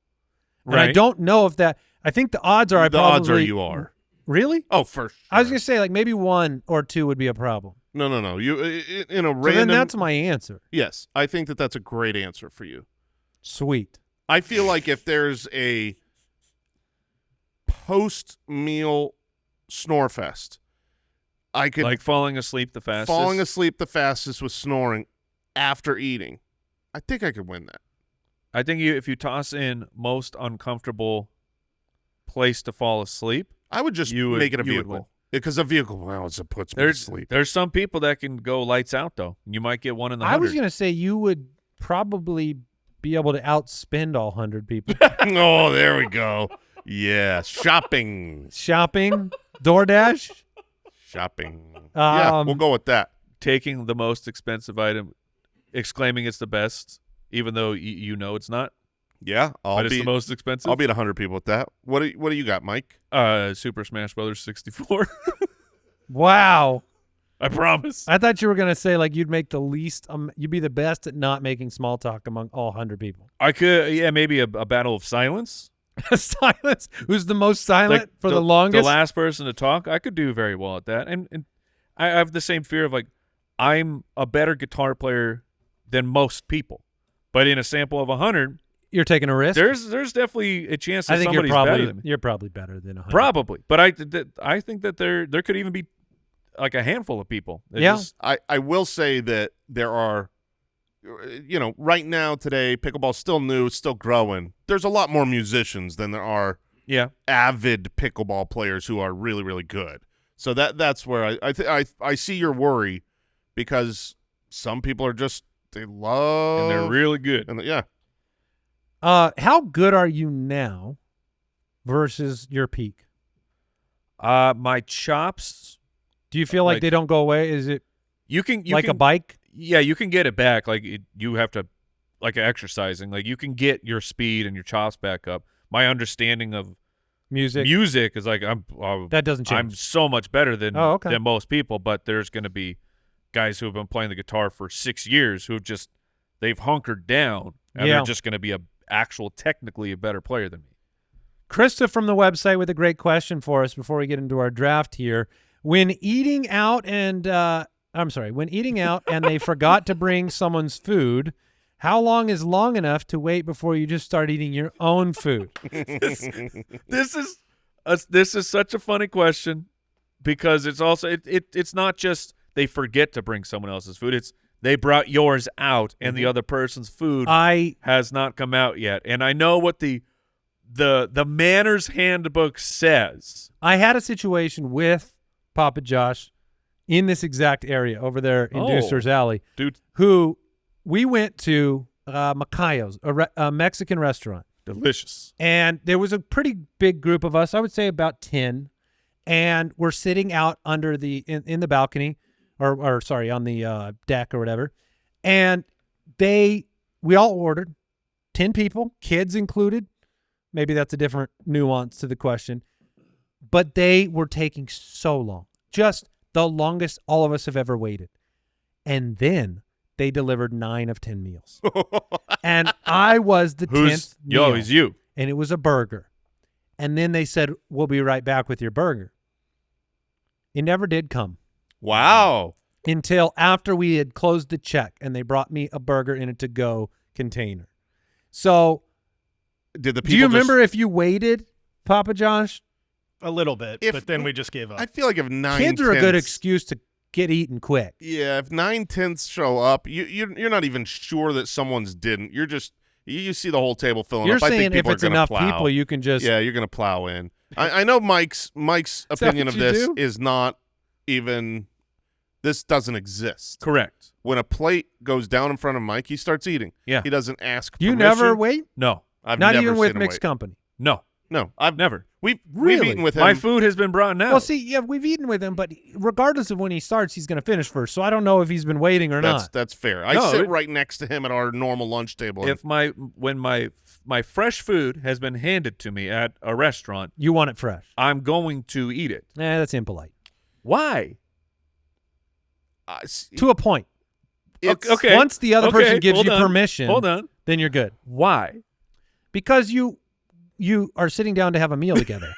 And I don't know if that – I think the odds are the odds are you are. Really? Oh, for sure. I was going to say like maybe 1 or 2 would be a problem. No. You in a random – so then that's my answer. Yes. I think that's a great answer for you. Sweet. I feel like if there's a post-meal snore fest, I could – like falling asleep the fastest? Falling asleep the fastest with snoring after eating. I think I could win that. I think if you toss in most uncomfortable place to fall asleep, I would just make it a vehicle. Because a vehicle, well, it puts me to sleep. There's some people that can go lights out, though. You might get 1 in the 100. I was going to say you would probably be able to outspend all 100 people. Oh, there we go. Yeah, shopping. DoorDash. Shopping. Yeah, we'll go with that. Taking the most expensive item, exclaiming it's the best, even though you know it's not. Yeah, it's the most expensive. I'll beat 100 people with that. What do you got, Mike? Super Smash Brothers 64. Wow. I promise. I thought you were going to say like you'd make the least you'd be the best at not making small talk among all 100 people. I could, maybe a battle of silence. Silence? Who's the most silent like for the longest? The last person to talk. I could do very well at that. And I have the same fear of like, I'm a better guitar player than most people. But in a sample of 100, you're taking a risk. There's definitely a chance that I think somebody's better than me. You're probably better than 100. Probably, but I think that there could even be like a handful of people. I will say that there are, right now today, pickleball's still new, it's still growing. There's a lot more musicians than there are avid pickleball players who are really, really good. So that's where I see your worry, because some people are just they love and they're really good. And yeah. How good are you now versus your peak? My chops. Do you feel like they don't go away? Is it you can a bike? Yeah, you can get it back. Like you have to, like exercising. Like you can get your speed and your chops back up. My understanding of music is like that doesn't change. I'm so much better than most people. But there's going to be guys who have been playing the guitar for 6 years who they've hunkered down and they're just going to be technically a better player than me. Krista from the website with a great question for us before we get into our draft here. When eating out and they forgot to bring someone's food, how long is long enough to wait before you just start eating your own food? This is such a funny question, because it's also it's not just they forget to bring someone else's food. It's they brought yours out and the other person's food has not come out yet. And I know what the manners handbook says. I had a situation with Papa Josh in this exact area over there in Deucer's Alley, dude, who we went to Macayo's, a Mexican restaurant. Delicious. And there was a pretty big group of us, I would say about 10, and we're sitting out under in the balcony, or sorry, on the deck or whatever. And we all ordered, 10 people, kids included, Maybe that's a different nuance to the question. But they were taking so long. Just the longest all of us have ever waited. And then they delivered 9 of 10 meals. And I was the 10th meal. He's you. And it was a burger. And then they said, we'll be right back with your burger. It never did come. Wow. Until after we had closed the check and they brought me a burger in a to-go container. So do you remember if you waited, Papa Josh? A little bit, but then we just gave up. I feel like if 9 kids are a good excuse to get eaten quick. Yeah, if 9/10 show up, you're not even sure that someone's didn't. You're just you see the whole table filling You're up. I saying think people if it's are gonna enough plow. people, you can just you're gonna plow in. I know Mike's opinion what of you this do? is not even. This doesn't exist. Correct. When a plate goes down in front of Mike, he starts eating. Yeah. He doesn't ask you permission. never wait? No. I've Not never even with seen him mixed wait. company. No. No, I've Never. We've Really? eaten with him. My food has been brought now. Well, see, yeah, we've eaten with him, but regardless of when he starts, he's going to finish first. So I don't know if he's been waiting or not. That's fair. No, I sit right next to him at our normal lunch table. If when my fresh food has been handed to me at a restaurant, You want it fresh. I'm going to eat it. That's impolite. Why? To a point. It's, Okay. Once the other person gives hold you on. permission, Hold on. then you're good. Why? Because you are sitting down to have a meal together.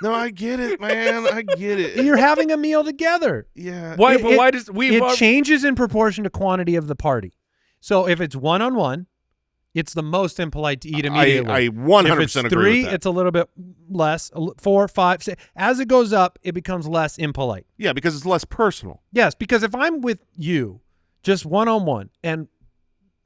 No, I get it, man. I get it. You're having a meal together. Yeah. Why? It- But why does we? It changes in proportion to quantity of the party. So if it's one-on-one, it's the most impolite to eat immediately. I 100% if it's agree three, with that. it's a little bit less. 4, 5, 6. As it goes up, it becomes less impolite. Yeah, because it's less personal. Yes, because if I'm with you, just one-on-one, and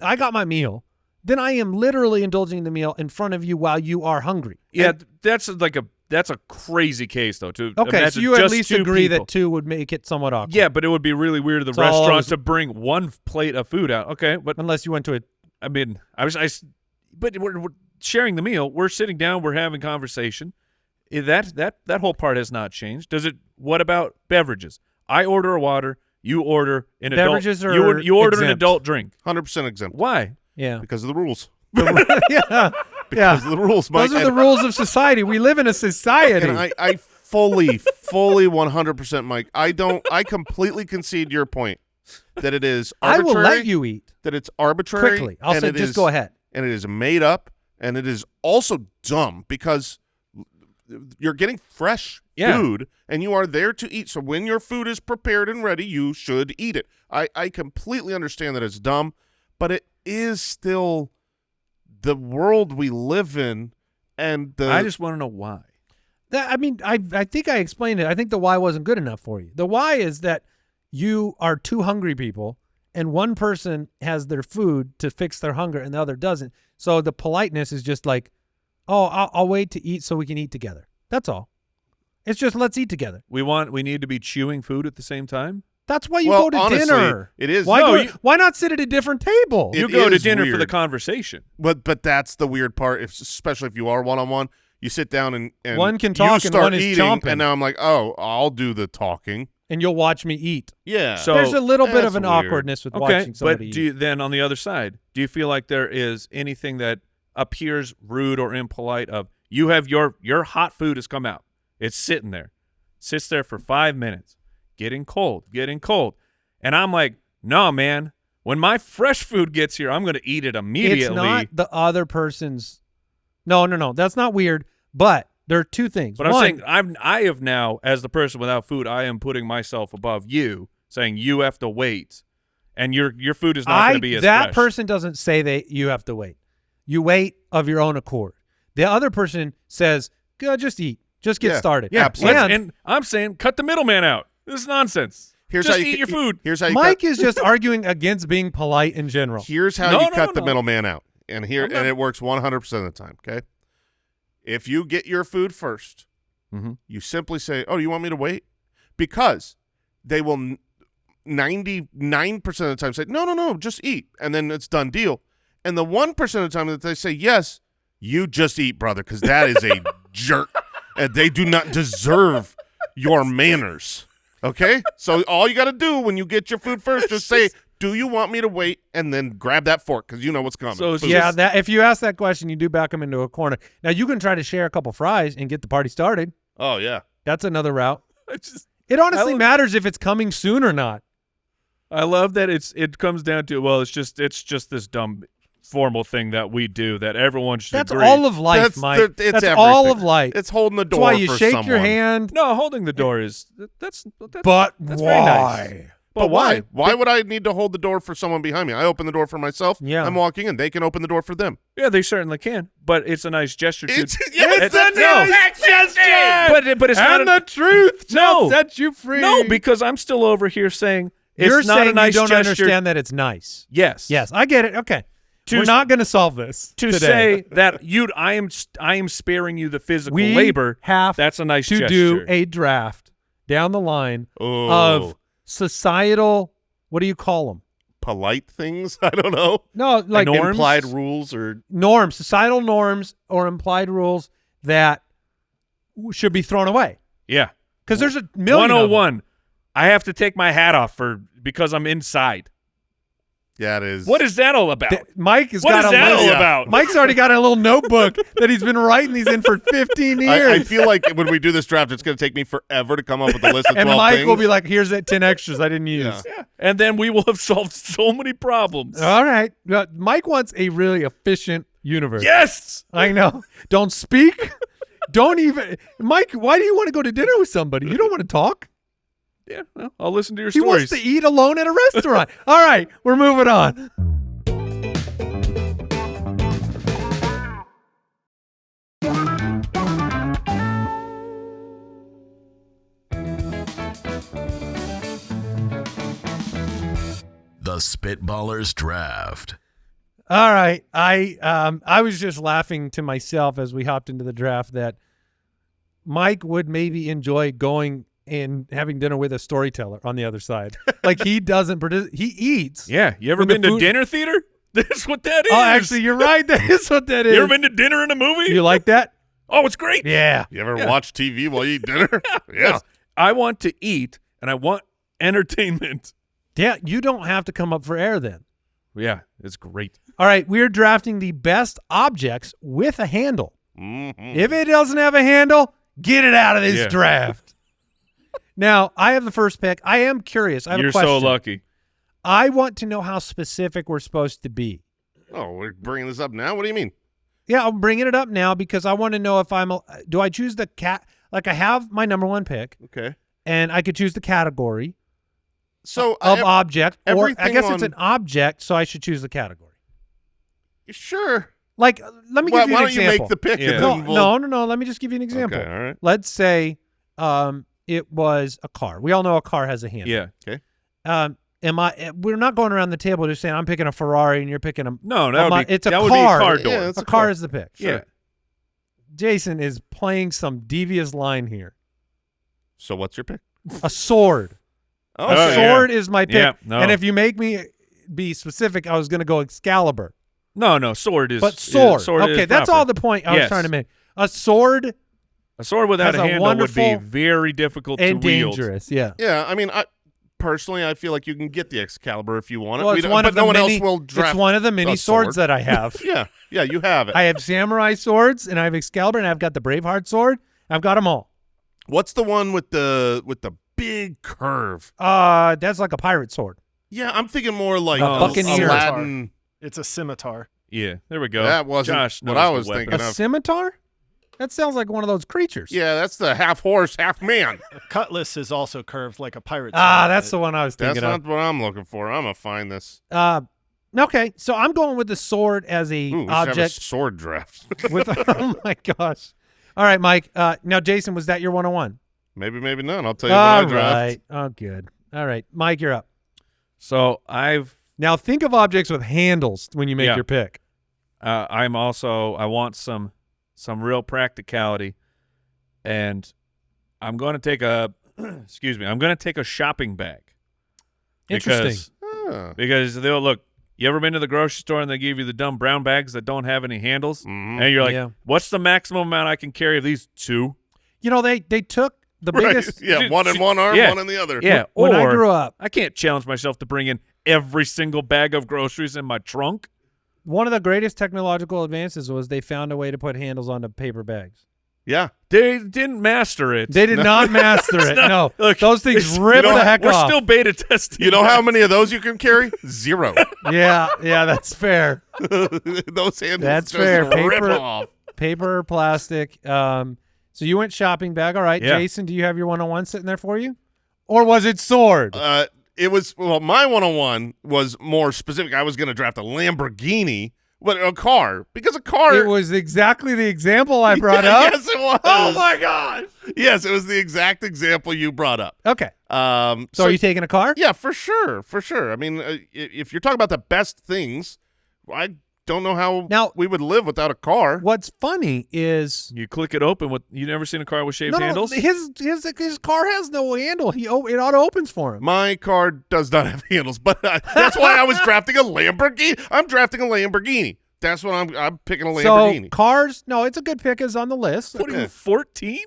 I got my meal, then I am literally indulging the meal in front of you while you are hungry. Yeah, And- that's a crazy case though. To okay, so imagine you at just least 2 agree people. that 2 would make it somewhat awkward. Yeah, but it would be really weird of the That's all I restaurant was- to bring 1 plate of food out. Okay, but Unless you went to a I mean, but we're sharing the meal. We're sitting down. We're having conversation. That whole part has not changed. Does it? What about beverages? I order a water. You order an Beverages adult. are you order an exempt. adult drink. 100% exempt. Why? yeah. Because of the rules. yeah. Because of the rules, Mike. Those are the rules of society. We live in a society. And I fully 100%, Mike. I completely concede your point that it is I arbitrary. will let you eat that it's arbitrary. quickly. I'll and say it just is- go ahead. And it is made up, and it is also dumb because you're getting fresh food, and you are there to eat. So when your food is prepared and ready, you should eat it. I completely understand that it's dumb, but it is still the world we live in, and I just want to know why. I mean, I think I explained it. I think the why wasn't good enough for you. The why is that you are 2 hungry people, and one person has their food to fix their hunger and the other doesn't. So the politeness is just like, oh, I'll wait to eat so we can eat together. That's all. It's just let's eat together. We need to be chewing food at the same time. That's why you Well, go to honestly, dinner. it is- Why, No, why not sit at a different table? It You go to is dinner for weird. the conversation. But that's the weird part, especially if you are one-on-one. You sit down and One can you talk and start one is eating, chomping. and now I'm like, oh, I'll do the talking. And you'll watch me eat. Yeah. So- There's a little bit That's of an weird. awkwardness with Okay, watching but somebody do eat. you, then on the other side, do you feel like there is anything that appears rude or impolite of you have your hot food has come out. It's sitting there. Sits there for 5 minutes. Getting cold. And I'm like, no, man. When my fresh food gets here, I'm going to eat it immediately. It's not the other person's. No. That's not weird. But there are 2 things. But I'm saying I have now, as the person without food, I am putting myself above you, saying you have to wait, and your food is not going to be as that fresh. person doesn't say that you have to wait. You wait of your own accord. The other person says, "Go, just eat. Just get Yeah. started." Yeah, Absolutely. and I'm saying cut the middleman out. This is nonsense. Here's Just how you eat your food. Here's how you Mike cut, is just arguing against being polite in general. Here's how No, you no, cut the no. middleman out, and I'm not- and it works 100% of the time. Okay. If you get your food first, Mm-hmm. you simply say, "Oh, you want me to wait?" Because they will 99% of the time say, "No, just eat," and then it's done deal. And the 1% of the time that they say yes, you just eat, brother, because that is a jerk, and they do not deserve your manners. Okay, so all you got to do when you get your food first, just say, do you want me to wait and then grab that fork because you know what's coming? So yeah, that if you ask that question, you do back them into a corner. Now you can try to share a couple fries and get the party started. Oh yeah, that's another route. It honestly matters if it's coming soon or not. I love that it comes down to, well, it's just this dumb formal thing that we do that everyone should That's agree. all of life, Mike. That's all of life. It's holding the door. That's why you for shake someone. your hand. No, holding the door is that's But that's why? very nice. But why? Why would I need to hold the door for someone behind me? I open the door for myself. Yeah. I'm walking in. They can open the door for them. Yeah, they certainly can. But it's a nice gesture. It's to, a nice gesture. But it's and not the truth shall set you free. No, because I'm still over here saying You're it's not saying a nice you don't gesture. understand that it's nice. Yes. Yes, I get it. Okay. We're not going to solve this to today. say that I am sparing you the physical labor. That's a nice to gesture. do a draft down the line of societal. What do you call them? Polite things? I don't know. No, like norms? Implied rules or norms, societal norms or implied rules that should be thrown away. Yeah, because there's a million. 101. I have to take my hat off because I'm inside. Yeah, it is. What is that all about? Mike has what got is a that list. all about? Mike's already got a little notebook that he's been writing these in for 15 years. I feel like when we do this draft, it's going to take me forever to come up with a list of 12 and Mike things. will be like, here's that 10 extras I didn't use. Yeah. And then we will have solved so many problems. All right. Mike wants a really efficient universe. Yes! I know. Don't speak. Don't even. Mike, why do you want to go to dinner with somebody? You don't want to talk? Yeah, well, I'll listen to your he stories. He wants to eat alone at a restaurant. All right. We're moving on. The Spitballers Draft. All right. I was just laughing to myself as we hopped into the draft that Mike would maybe enjoy going and having dinner with a storyteller on the other side. Like he doesn't he eats. Yeah. You ever been to dinner theater? That's what that is. Oh, actually, you're right. That is what that is. You ever been to dinner in a movie? You like that? Oh, it's great. Yeah. You ever watch TV while you eat dinner? Yes. I want to eat and I want entertainment. Yeah, you don't have to come up for air then. Yeah, it's great. All right, we're drafting the best objects with a handle. Mm-hmm. If it doesn't have a handle, get it out of this draft. Now, I have the first pick. I am curious. I have You're a question. so lucky. I want to know how specific we're supposed to be. Oh, we're bringing this up now? What do you mean? Yeah, I'm bringing it up now because I want to know if do I choose the cat? Like I have my number one pick. Okay. And I could choose the category. So of object, or I guess it's on- an object, so I should choose the category. Sure. Like, let me give you an example. Why don't you make the pick? Yeah. And then No. Let me just give you an example. Okay, all right. Let's say it was a car. We all know a car has a handle. Yeah. Okay. We're not going around the table just saying I'm picking a Ferrari and you're picking a. No, it's a that car. would be a car door. Yeah, it's a car is the pick. Sure. Yeah. Jason is playing some devious line here. So what's your pick? A sword. Oh, A sword is my pick. Yeah, no. And if you make me be specific, I was going to go Excalibur. No, sword is. But sword. Sword okay, is that's proper. all the point I was trying to make. A sword. A sword without has a a handle would be wonderful very difficult and to wield. dangerous. Yeah. Yeah, I mean, personally, I feel like you can get the Excalibur if you want it. Well, it's one but of the no one many, else will draft. It's one of the many a swords sword. that I have. Yeah, you have it. I have samurai swords, and I have Excalibur, and I've got the Braveheart sword. I've got them all. What's the one with the big curve? That's like a pirate sword. Yeah, I'm thinking more like Buccaneer. Aladdin. It's a scimitar. Yeah, there we go. That wasn't Josh what knows I the was weapon. thinking A of. scimitar? That sounds like one of those creatures. Yeah, that's the half horse, half man. A cutlass is also curved like a pirate sword. That's the one I was That's thinking not what I'm looking for. I'm gonna find this. of. Okay, so I'm going with the sword as a Ooh, we should have a object. sword draft. With oh my gosh! All right, Mike. Now, Jason, was that your 101? Maybe not. I'll tell you what I All draft. right. Oh, good. All right, Mike, you're up. So I've. Now think of objects with handles when you make your pick. I want some real practicality, and I'm going to take a. Excuse me. I'm going to take a shopping bag. Interesting. Because they'll look. You ever been to the grocery store and they give you the dumb brown bags that don't have any handles? Mhm. And you're like, what's the maximum amount I can carry of these? 2? You know, they took the biggest. Yeah, one in one arm, one in the other. Yeah. When I or grew up, I can't challenge myself to bring in every single bag of groceries in my trunk. one of the greatest technological advances was they found a way to put handles onto paper bags. Yeah. They didn't master it. They did not master it. No, look, those things rip the heck We're off. still beta testing. You know how many of those you can carry? 0. Yeah, that's fair. Those handles That's just fair. rip off. Paper, plastic. So you went shopping bag. All right, Yeah. Jason, do you have your one-on-one sitting there for you? Or was it sword? It was, well, my one-on-one was more specific. I was going to draft a Lamborghini, but a car, because a car. It was exactly the example I brought up. Yes, it was. Oh, my God. Yes, it was the exact example you brought up. Okay. So are you taking a car? Yeah, for sure. I mean, if you're talking about the best things, I don't know how Now, we would live without a car. What's funny is You click it open. You never seen a car with shaved handles? his car has no handle. It auto opens for him. My car does not have handles, but that's why I was drafting a Lamborghini. I'm drafting a Lamborghini. That's what I'm picking a Lamborghini. So cars, no, it's a good pick. Is on the list. What are you, 14?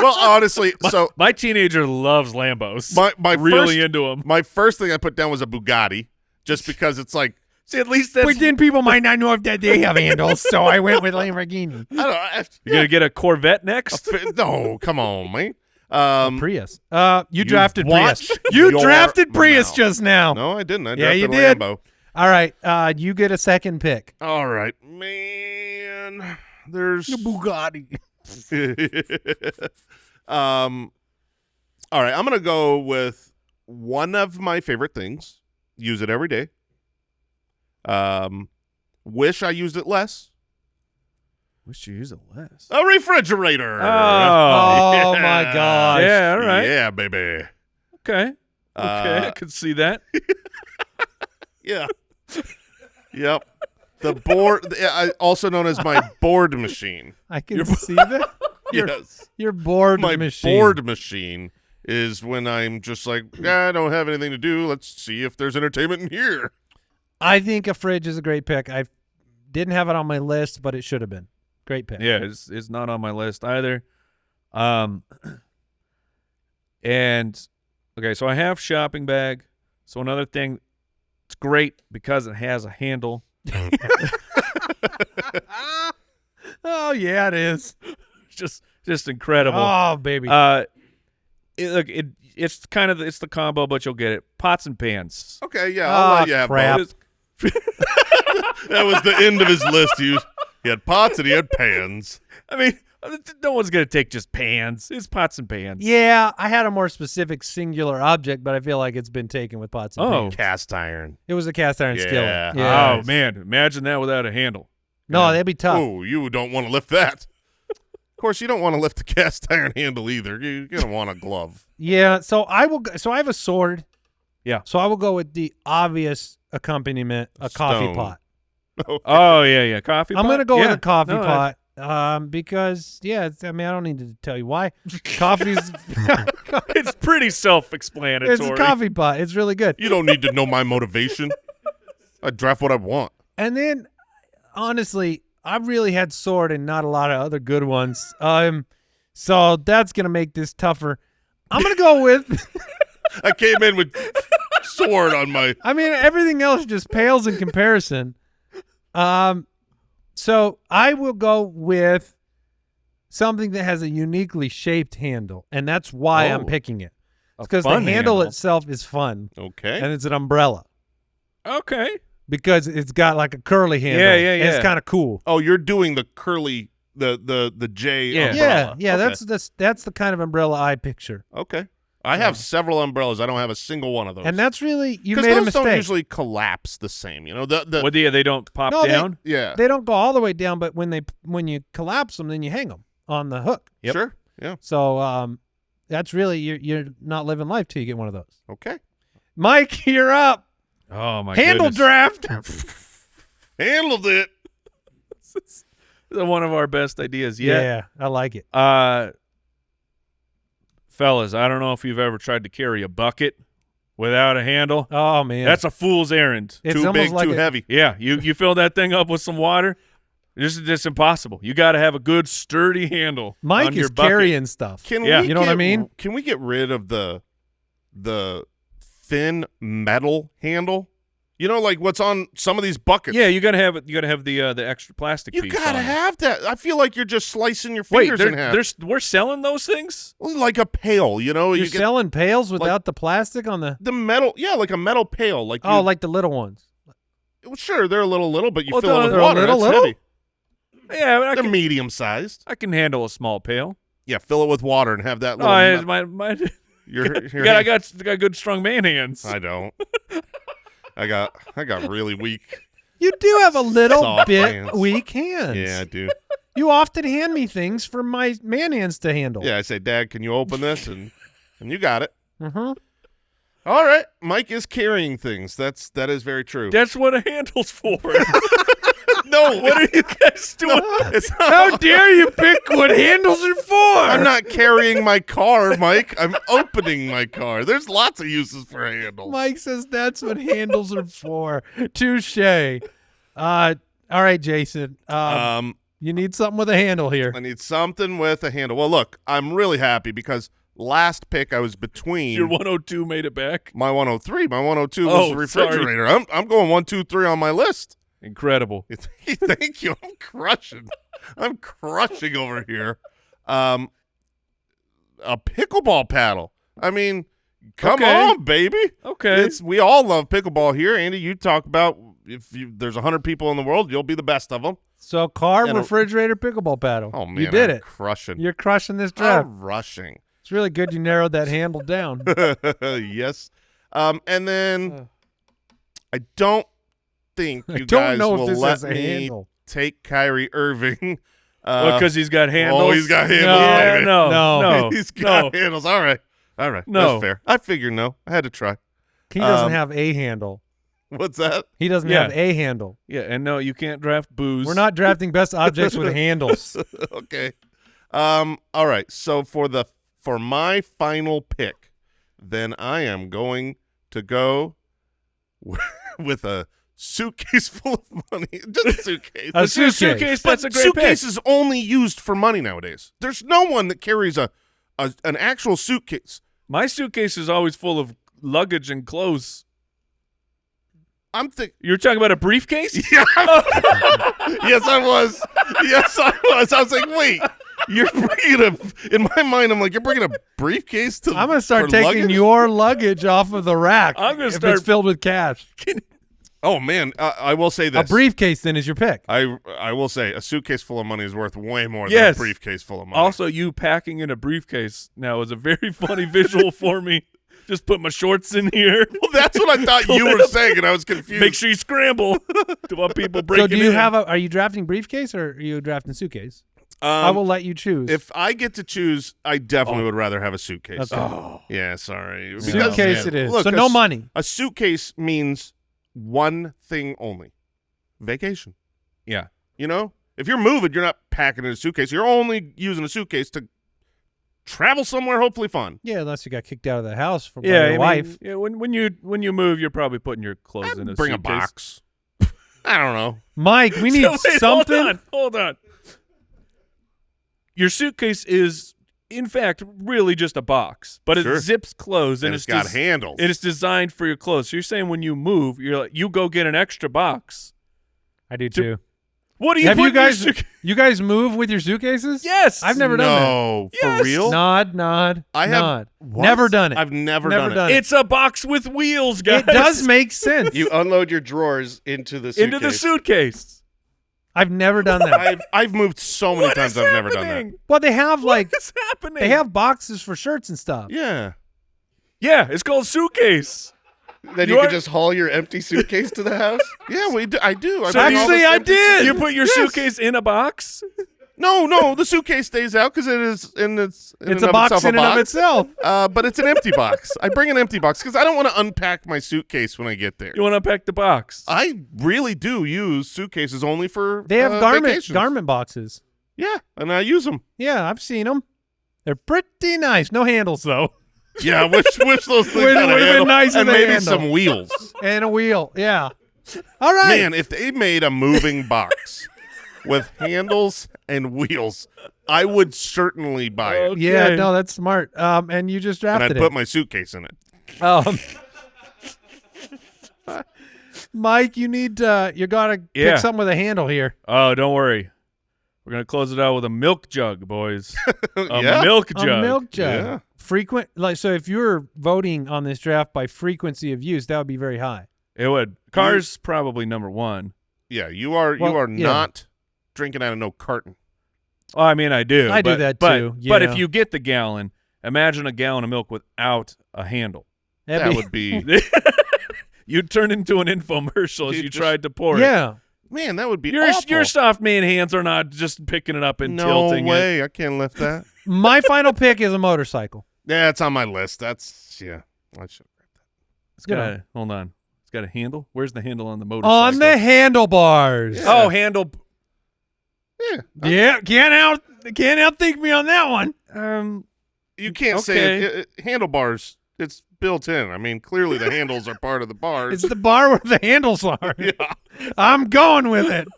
Well, honestly, My teenager loves Lambos. my really first, into them. My first thing I put down was a Bugatti, just because it's like, See, at least that's. But then people might not know if they have handles, so I went with Lamborghini. I don't know. You're going to get a Corvette next? No, come on, man. Prius. You drafted watch Prius. You your drafted Prius mouth. just now. No, I didn't. I Yeah, you drafted did. Lambo. All right. You get a second pick. All right, man. There's Bugatti. All right, I'm gonna go with one of my favorite things. Use it every day. Wish I used it less. Wish you use it less. A refrigerator. Oh, my gosh. Yeah, all right. Yeah, baby. Okay. I could see that. Yeah. Yep. The board, also known as my board machine. I can see that. Yes. Your board My machine. board machine is when I'm just like, I don't have anything to do. Let's see if there's entertainment in here. I think a fridge is a great pick. I didn't have it on my list, but it should have been. Great pick. Yeah, it's not on my list either. And okay, so I have shopping bag. So another thing, it's great because it has a handle. Oh yeah, it is. Just incredible. Oh baby. It's the combo, but you'll get it. Pots and pans. Okay, yeah, I'll let you have crap. both. That was the end of his list. He had pots and he had pans. I mean, no one's gonna take just pans. It's pots and pans. Yeah, I had a more specific singular object, but I feel like it's been taken with pots and pans. Cast iron. It was a cast iron skillet. Yeah. Yeah. Oh man, imagine that without a handle. No, that'd be tough. Oh, you don't want to lift that. Of course, you don't want to lift the cast iron handle either. You're gonna want a glove. Yeah, so I will. So I have a sword. Yeah. So I will go with the obvious accompaniment, a coffee Stone. pot. Oh yeah, coffee. I'm pot? gonna go Yeah. with a coffee No, pot. Because I mean, I don't need to tell you why. Coffee's It's pretty self-explanatory. it's a coffee pot. It's really good. You don't need to know my motivation. I draft what I want. And then, honestly, I really had sword and not a lot of other good ones. So that's gonna make this tougher. I'm gonna go with. I came in with sword on my. I mean, everything else just pales in comparison. So I will go with something that has a uniquely shaped handle, and that's why I'm picking it. It's because the handle itself is fun. Okay. And it's an umbrella. Okay. Because it's got like a curly handle. Yeah. And it's kind of cool. Oh, you're doing the curly, the J Yeah. umbrella. Yeah. Okay. That's the kind of umbrella I picture. Okay. I have several umbrellas. I don't have a single one of those. And that's really you 'Cause made a those mistake. don't usually collapse the same. You know, They don't pop No, down? yeah. They don't go all the way down, but when you collapse them, then you hang them on the hook. Yep. Sure. Yeah. So that's really you're not living life till you get one of those. Okay. Mike, you're up. Oh my Handle goodness. draft. Handled it. This is one of our best ideas yet. Yeah, I like it. Fellas, I don't know if you've ever tried to carry a bucket without a handle. Oh man, That's a fool's errand. it's Too almost big, like too heavy. Yeah, you fill that thing up with some water. It's impossible. You got to have a good sturdy handle. Mike on your is bucket. carrying stuff. You know what I mean? Can we get rid of the thin metal handle? You know, like what's on some of these buckets. Yeah, you gotta have it. You gotta have the extra plastic. You piece gotta on it. have that. I feel like you're just slicing your Wait, fingers in half. we're selling those things? Like a pail, you know. You're you get selling pails without the plastic on the metal. Yeah, like a metal pail. Like like the little ones. well, sure, they're a little, but you Well, fill it with they're a water. little? That's heavy. Yeah, but They're medium sized. I can handle a small pail. Yeah, fill it with water and have that little. My your I got good strong man hands. I don't. I got really weak. You do have a little Soft bit hands. weak hands. Yeah, I do. You often hand me things for my man hands to handle. Yeah, I say, Dad, can you open this? And you got it. Mm-hmm. All right, Mike is carrying things. That is very true. That's what a handle's for. No, What are you guys doing? it's not. How dare you pick what handles are for? I'm not carrying my car, Mike. I'm opening my car. There's lots of uses for handles. Mike says that's what handles are for. Touche. All right, Jason. You need something with a handle here. I need something with a handle. Well, look, I'm really happy because last pick I was between. Your 102 made it back. My 103. My 102 was the refrigerator. I'm going 1, 2, 3 on my list. Incredible. Thank you. I'm crushing. I'm crushing over here. A pickleball paddle. I mean, come on, baby. Okay. We all love pickleball here. Andy, you talk about there's 100 people in the world, you'll be the best of them. So car, And a- refrigerator, pickleball paddle. Oh, man. You did I'm it. Crushing. You're crushing this draft. I'm rushing. It's really good you narrowed that handle down. Yes. And then I don't think you don't guys know if will this let has a me handle. take Kyrie Irving. Because he's got handles. Oh, he's got handles. Yeah, baby. no. He's got handles. All right. No. That's fair. I figured no. I had to try. He doesn't have a handle. What's that? He doesn't Yeah. have a handle. Yeah, and no, you can't draft booze. We're not drafting best objects with handles. Okay. All right. So for my final pick, then I am going to go with a suitcase full of money. Just a suitcase. A suitcase. That's a great suitcase pick. is only used for money nowadays. There's no one that carries an actual suitcase. My suitcase is always full of luggage and clothes. I'm thinking. You're talking about a briefcase? Yeah. Yes, I was. Yes, I was. I was like, wait. You're bringing in my mind, I'm like, you're bringing a briefcase to I'm going to start for taking luggage? your luggage off of the rack I'm gonna if start- it's filled with cash. Oh, man. I will say this. A briefcase then is your pick. I will say a suitcase full of money is worth way more Yes. than a briefcase full of money. Also, you packing in a briefcase now is a very funny visual for me. Just put my shorts in here. Well, that's what I thought you were saying, and I was confused. Make sure you scramble to want people breaking So do you in. have are you drafting briefcase or are you drafting suitcase? I will let you choose. If I get to choose, I definitely would rather have a suitcase. Okay. Oh. Yeah, sorry. Because- Suitcase it is. Look, So no money. A suitcase means one thing only: vacation. Yeah. You know, if you're moving, you're not packing in a suitcase. You're only using a suitcase to travel somewhere, hopefully fun. Yeah, unless you got kicked out of the house by Yeah, your wife. Yeah, when you move, you're probably putting your clothes in a Bring suitcase. a box. I don't know. Mike, we need Wait, something. Hold on. Your suitcase is, in fact, really just a box, but Sure. it zips closed And it's got handles. and it's designed for your clothes. So you're saying when you move, you go get an extra box. I do too. What do you Have put you in your guys suitcase? you guys move with your suitcases? Yes. I've never done that. No, Yes. for real? Nod. I have nod. what? Never done it. I've never Never done it. It's a box with wheels, guys. It does make sense. You unload your drawers into the suitcase. into the suitcase. I've never done that. I've moved so many What times. is I've never done that. happening? Well, they have like What's happening? they have boxes for shirts and stuff. Yeah. Yeah, it's called suitcase. Then You you are- can just haul your empty suitcase to the house. Yeah, I do. I So bring all actually, this I empty- did. You put your Yes. suitcase in a box. No, the suitcase stays out because it is It's and a of box itself in and of itself. But it's an empty box. I bring an empty box because I don't want to unpack my suitcase when I get there. You want to unpack the box. I really do use suitcases only for They have vacations. garment boxes. Yeah, and I use them. Yeah, I've seen them. They're pretty nice. No handles though, Yeah, wish those things Would've had a been handle nice if and they maybe handle. some wheels. and a wheel. Yeah. All right. Man, if they made a moving box with handles and wheels, I would certainly buy it. Okay. Yeah, no, that's smart. And you just And drafted I'd put my suitcase in it. Mike, you gotta pick something with a handle here. Oh, don't worry. We're going to close it out with a milk jug, boys. Yeah. Milk jug. A milk jug. Yeah. So if you're voting on this draft by frequency of use, that would be very high. It would. Cars probably number one. Yeah, you are not drinking out of no carton. Oh, I mean, I do. I do that too. But if you get the gallon, imagine a gallon of milk without a handle. That would be You'd turn into an infomercial as you tried to pour it. Yeah. Man, that would be Your awful. soft man hands are not just picking it up and tilting No it. way. I can't lift that. My final pick is a motorcycle. Yeah, it's on my list. I should have grabbed that. It's got hold on. It's got a handle. Where's the handle on the motorcycle? On the handlebars. Yeah. Oh, handle. Yeah. Yeah, can't outthink me on that one. You can't say it, handlebars. It's built in. I mean, clearly the handles are part of the bars. It's the bar where the handles are. Yeah. I'm going with it.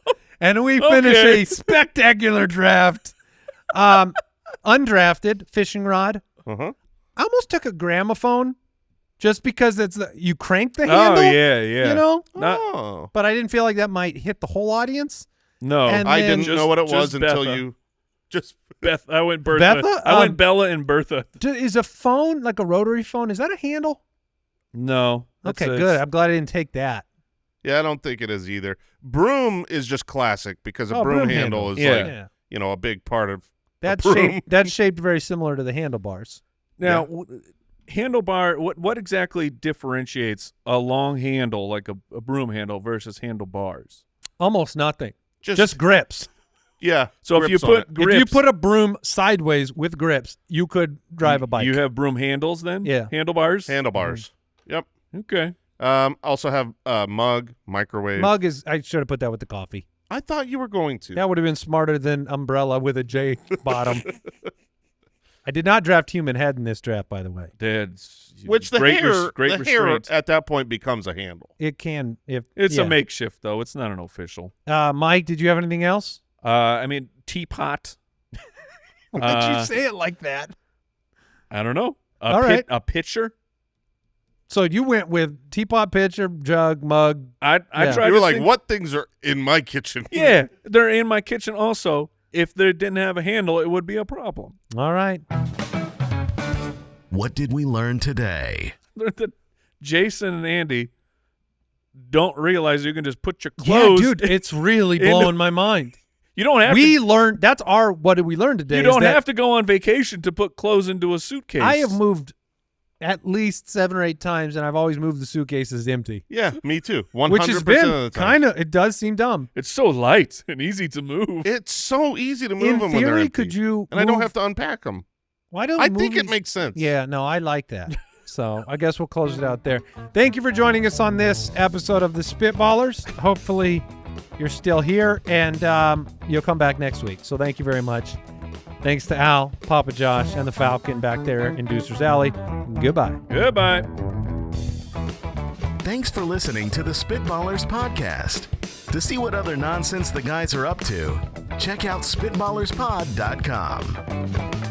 And we finish a spectacular draft. Undrafted fishing rod. Uh-huh. I almost took a gramophone just because you crank the handle. Oh, yeah. You know? Oh. But I didn't feel like that might hit the whole audience. No. And I then- didn't know what it was just until Betha. you just Beth. I went Bertha. Betha? I went Bella and Bertha. Is a phone, like a rotary phone, is that a handle? No. Okay, good. I'm glad I didn't take that. Yeah, I don't think it is either. Broom is just classic because a Oh, broom broom handle handle. is Yeah. like, a big part of That's a broom. shaped very similar to the handlebars. Now, handlebar, what exactly differentiates a long handle like a broom handle versus handlebars? Almost nothing. Just Just grips. Yeah. So if you grips on put it. grips, If you put a broom sideways with grips, you could drive a bike. You have broom handles then? Yeah. Handlebars? handlebars. Yep. Okay. Also have mug, microwave. Mug is. I should have put that with the coffee. I thought you were going to. That would have been smarter than umbrella with a J bottom. I did not draft human head in this draft, by the way. Which the great hair, great the hair restraint. at that point becomes a handle. It can if It's yeah. a makeshift though. It's not an official. Mike, did you have anything else? I mean teapot. Why did you say it like that? I don't know. All right. A pitcher. So you went with teapot, pitcher, jug, mug. I Yeah. tried. You were to like, think- what things are in my kitchen? Yeah, they're in my kitchen also. If they didn't have a handle, it would be a problem. All right. What did we learn today? Jason and Andy don't realize you can just put your clothes. Yeah, dude, it's really blowing my mind. You don't have We to. learned. That's our. What did we learn today? You is don't that have to go on vacation to put clothes into a suitcase. I have moved at least 7 or 8 times, and I've always moved the suitcases empty. Yeah, me too. 100% Which has of the been time. kind of. It does seem dumb. It's so light and easy to move. It's so easy to move In them when they're theory, empty. could you? And I don't move- have to unpack them. Why don't I think it movies- makes sense. Yeah, no, I like that. So I guess we'll close it out there. Thank you for joining us on this episode of the Spitballers. Hopefully you're still here, and you'll come back next week. So thank you very much. Thanks to Al, Papa Josh, and the Falcon back there in Deucer's Alley. Goodbye. Goodbye. Thanks for listening to the Spitballers podcast. To see what other nonsense the guys are up to, check out SpitballersPod.com.